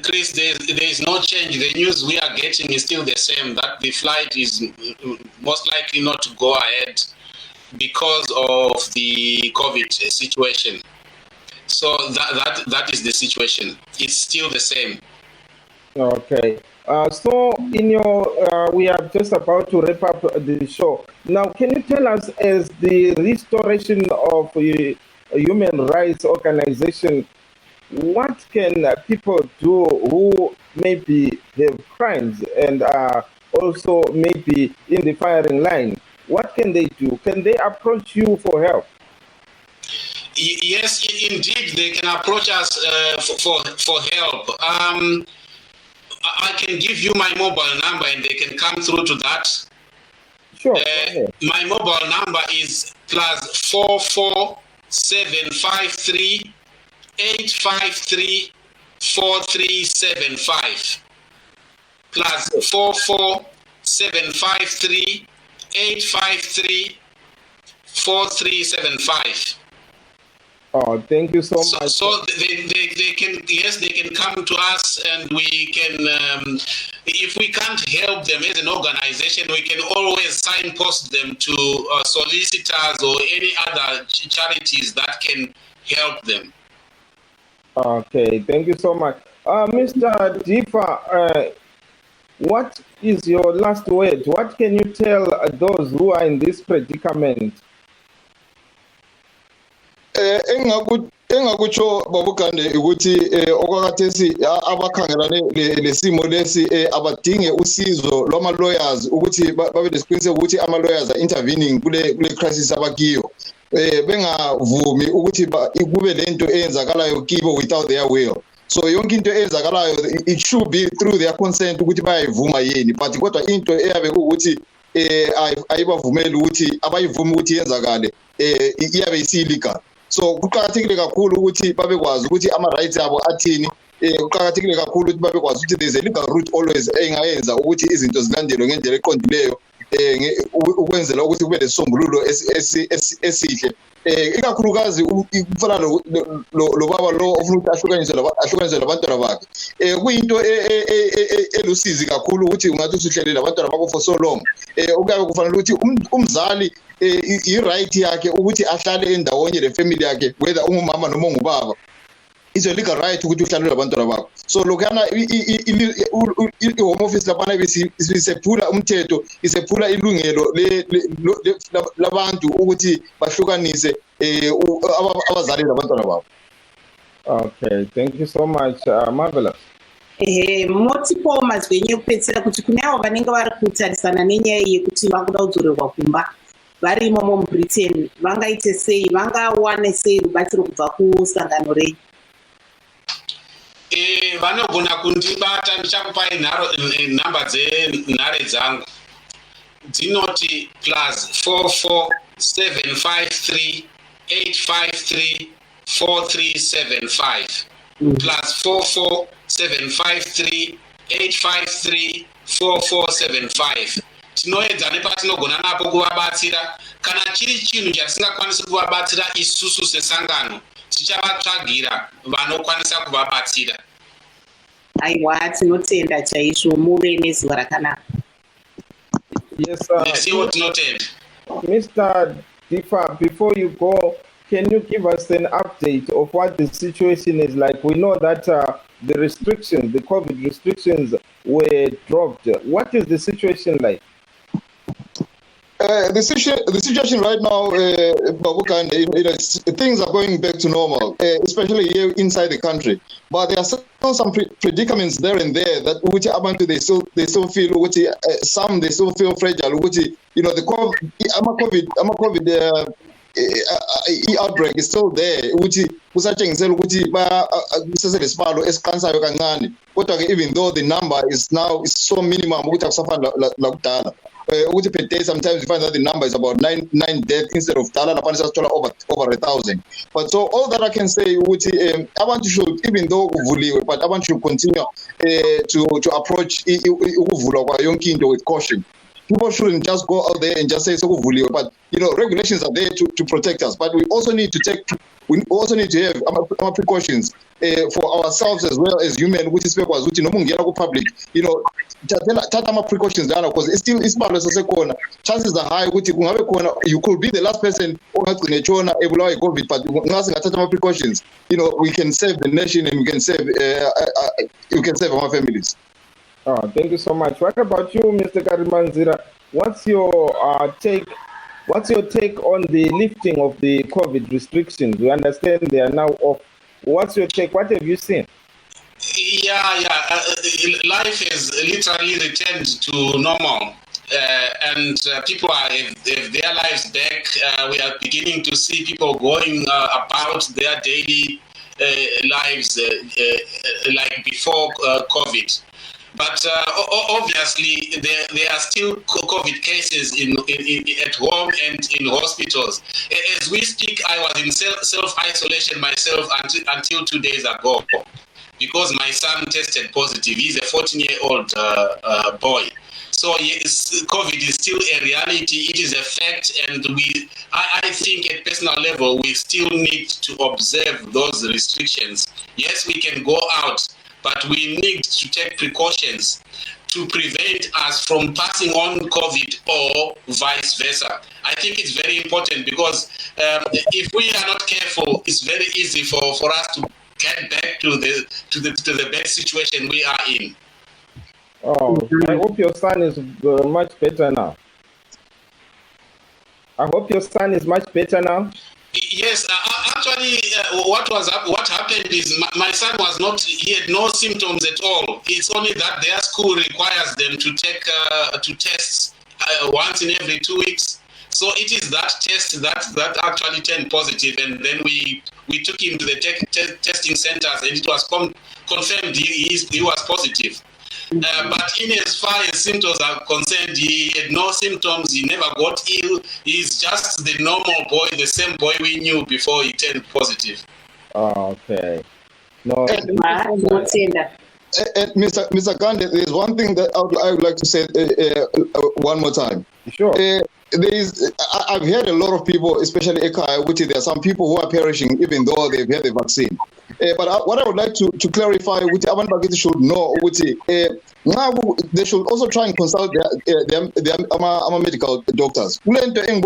Chris. There is no change. The news we are getting is still the same, that the flight is most likely not to go ahead because of the COVID situation. So that is the situation. It's still the same. Okay. So in your, we are just about to wrap up the show. Now, can you tell us, as the restoration of a human rights organization, what can people do who maybe have crimes and are also maybe in the firing line? What can they do? Can they approach you for help? Yes, indeed, they can approach us for help. I can give you my mobile number and they can come through to that. Sure. My mobile number is +44 753 853 4375. +44 753 853 4375. Oh, thank you so much. So they can come to us, and we can, if we can't help them as an organization, we can always signpost them to solicitors or any other charities that can help them. Okay, thank you so much. Mr. Difa, what is your last word? What can you tell those who are in this predicament? Engakutsho babukande ukuthi okwakhathesi abakhangelane lesimo lesi abadinge usizo lwama lawyers ukuthi babe lesiqiniseko ukuthi ama lawyers are intervening kule crisis abakiyo. Bengavumi ukuthi kube lento eyenzakalayo kibo without their will. So yonke into eyenzakalayo it should be through their consent ukuthi bayayivuma yini, but kodwa into eyabe ukuthi ayibavumeli ukuthi abayivuma ukuthi yenzakale iyabe isi-illegal. So kuqakathekile kakhulu ukuthi babekwazi ukuthi ama rights abo athini. Kuqakathekile kakhulu ukuthi babekwazi ukuthi there's a legal route always engayenza ukuthi izinto zilandelwe ngendlela eqondileyo ukwenzela ukuthi kube lesombululo esihle. Ikakhulukazi ukufana lo baba lo ofuna ukuthi ahlukaniswe labantwana bakhe. Kuyinto elusizi kakhulu ukuthi ungathi usuhlelele labantwana bakho for so long. Okuyabe kufanele ukuthi umzali i-right yakhe ukuthi ahlale endawonye le family yakhe, whether ungumama noma ungubaba. It's a legal right ukuthi uhlale labantwana bakho. So lokana i-home office lapana bisephula umthetho, isephula ilungelo labantu ukuthi bahlukanise abazali labantwana babo. Okay, thank you so much. Marvelous. Motipo mazvenye kupedzera kuti kune avo vanenge vari kutarisana nenyaya yekuti vakuda kudzorerwa kumba vari imomo muBritain, vangaite sei, vangawane sei rubatsiro kubva kusangano rei? Vanogona kundibata, ndichakupai nhamba dzenhare dzangu dzinoti +44753853435 +44753853435. Tinoedza nepatinogona napo kuvabatsira. Kana chiri chinhu chatisingakwanisi kuvabatsira isusu sesangano, tichavatsvagira vanokwanisa kuvabatsira. Aiwa, tinotenda chaizvo, muve nezuva rakanaka. Yes, Mr. Difa, before you go, can you give us an update of what the situation is like? We know that the restrictions, the COVID restrictions were dropped. What is the situation like? The situation right now, Babukande, things are going back to normal, especially here inside the country. But there are still some predicaments there and there that which abantu they still feel which some they still feel fragile. Which the COVID outbreak is still there. Which kusatshengisela ukuthi kuseselesimalo esiqanisayo kancane. Kodwa ke even though the number is so minimum ukuthi akusafana la kudala. Per day, sometimes you find that the number is about nine deaths instead of over 1,000. But so all that I can say, abantu should, even though but abantu should continue to approach with caution. People shouldn't just go out there and just say so, but regulations are there to protect us. But we also need to have our precautions for ourselves as well as human, which is public. Tata precautions because it's still chances are high you could be the last person COVID, but precautions. We can save the nation and we can save our families. Oh, thank you so much. What about you, Mr. Karimanzira? What's your take? What's your take on the lifting of the COVID restrictions? We understand they are now off. What's your take? What have you seen? Life has literally returned to normal, and people have their lives back. We are beginning to see people going about their daily lives like before COVID. But obviously, there are still COVID cases at home and in hospitals. As we speak, I was in self-isolation myself until 2 days ago because my son tested positive. He's a 14-year-old boy. So yes, COVID is still a reality. It is a fact, and I think at personal level, we still need to observe those restrictions. Yes, we can go out, but we need to take precautions to prevent us from passing on COVID or vice versa. I think it's very important because if we are not careful, it's very easy for us to get back to the bad situation we are in. Oh, I hope your son is much better now. I hope your son is much better now. Yes, actually, what happened is my son he had no symptoms at all. It's only that their school requires them to take to tests once in every 2 weeks. So it is that test that actually turned positive, and then we took him to the testing centers, and it was confirmed he was positive. But in as far as symptoms are concerned, he had no symptoms. He never got ill. He's just the normal boy, the same boy we knew before he turned positive. Okay. No. Mr. Gandhi, there's one thing that I would like to say one more time. Sure. I've heard a lot of people, especially Ekaya, which there are some people who are perishing even though they've had the vaccine. But what I would like to clarify, which abantu should know, which they should also try and consult their medical doctors. Regarding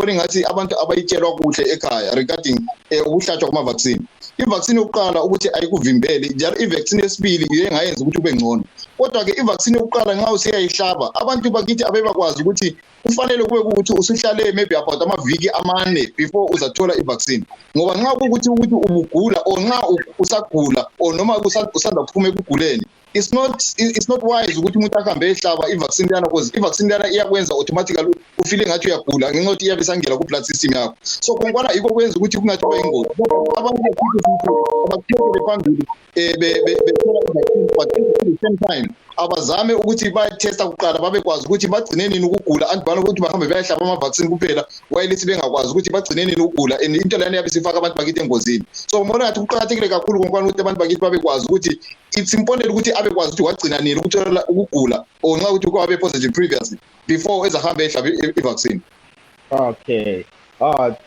vaccine. I-vaccine yokuqala ukuthi ayikuvimbeli njalo i-vaccine yesibili iyengayenza ukuthi ube ngcono. Kodwa ke i-vaccine yokuqala nxa usiyayihlaba abantu bakithi abebakwazi ukuthi kufanele kube ukuthi usihlale maybe about amaviki amane before uzathola i-vaccine. Ngoba nxa ukuthi ubugula or nxa usagula or noma usanda kuphuma ekuguleni, it's not wise ukuthi umuntu ahambe ehlaba i-vaccine yana because i-vaccine yana iyakwenza automatically ufile ngathi uyagula ngenxa yokuthi iyabe isangena ku-blood system yakho. So kungwana yiko kwenza ukuthi kungathi kube ingozi. Abantu abaphile phambili bethola i-vaccine but at the same time abazame ukuthi bayitesta kuqala babekwazi ukuthi bagcine nini ukugula andibana ukuthi bahambe bayahlaba ama-vaccine kuphela wayelithi bengakwazi ukuthi bagcine nini ukugula and into lana yabe sifaka abantu bakithi engozini. So ngibona ngathi kuqakathekile kakhulu ngonkwana ukuthi abantu bakithi babekwazi ukuthi it's important ukuthi abekwazi ukuthi wagcina nini ukuthola ukugula or nxa ukuthi kwabe positive previously before ezahambe ehlaba i-vaccine. Okay.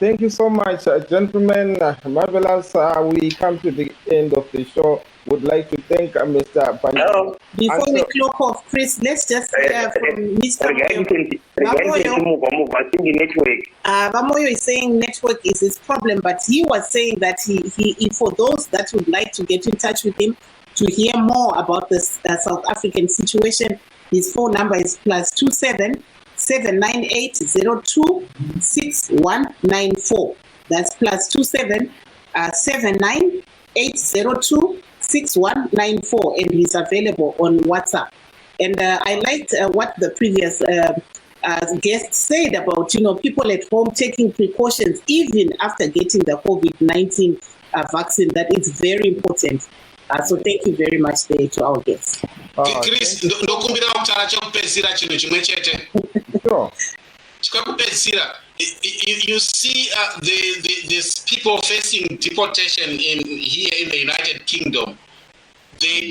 Thank you so much, gentlemen. Marvelous. We come to the end of the show. Would like to thank Mr. Hello. Before we clock off, Chris, let's just hear from Mr. Bamoyo is saying network is his problem, but he was saying that he for those that would like to get in touch with him to hear more about the South African situation, his phone number is +27 79802 6194. That's +27 79802 6194, and he's available on WhatsApp. And I liked what the previous guest said about people at home taking precautions even after getting the COVID-19 vaccine. That is very important. So thank you very much there to our guests. Chris, ndokumbira kutara chakupedzisira chinhu chimwe chete. Chakupedzisira, you see the people facing deportation here in the United Kingdom.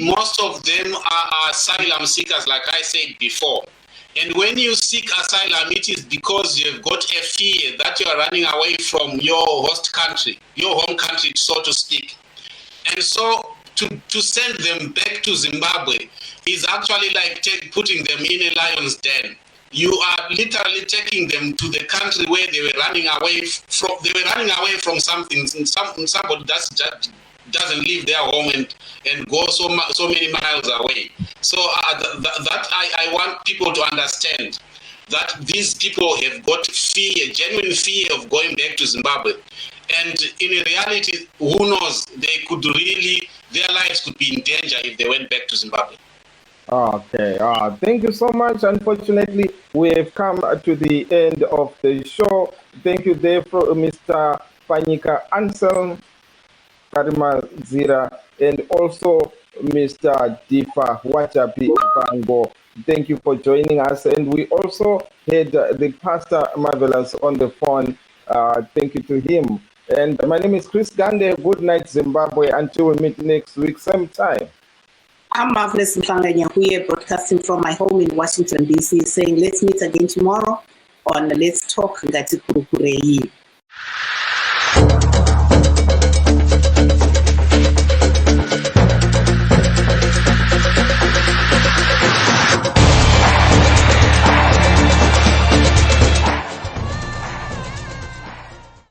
Most of them are asylum seekers, like I said before. And when you seek asylum, it is because you've got a fear that you are running away from your host country, your home country, so to speak. And so to send them back to Zimbabwe is actually like putting them in a lion's den. You are literally taking them to the country where they were running away from. They were running away from something. Somebody that doesn't leave their home and go so many miles away. So that I want people to understand that these people have got fear, genuine fear of going back to Zimbabwe. And in reality, who knows, their lives could be in danger if they went back to Zimbabwe. Okay. Thank you so much. Unfortunately, we have come to the end of the show. Thank you there for Mr. Panyika Ansel, Karima Zira, and also Mr. Difa Wachapi Bango. Thank you for joining us. And we also had the Pastor Marvelous on the phone. Thank you to him. And my name is Chris Gande. Good night, Zimbabwe. Until we meet next week, same time. I'm Marvelous Mhlanganya here, broadcasting from my home in Washington, D.C., saying let's meet again tomorrow on Let's Talk Ngati Kurukurei.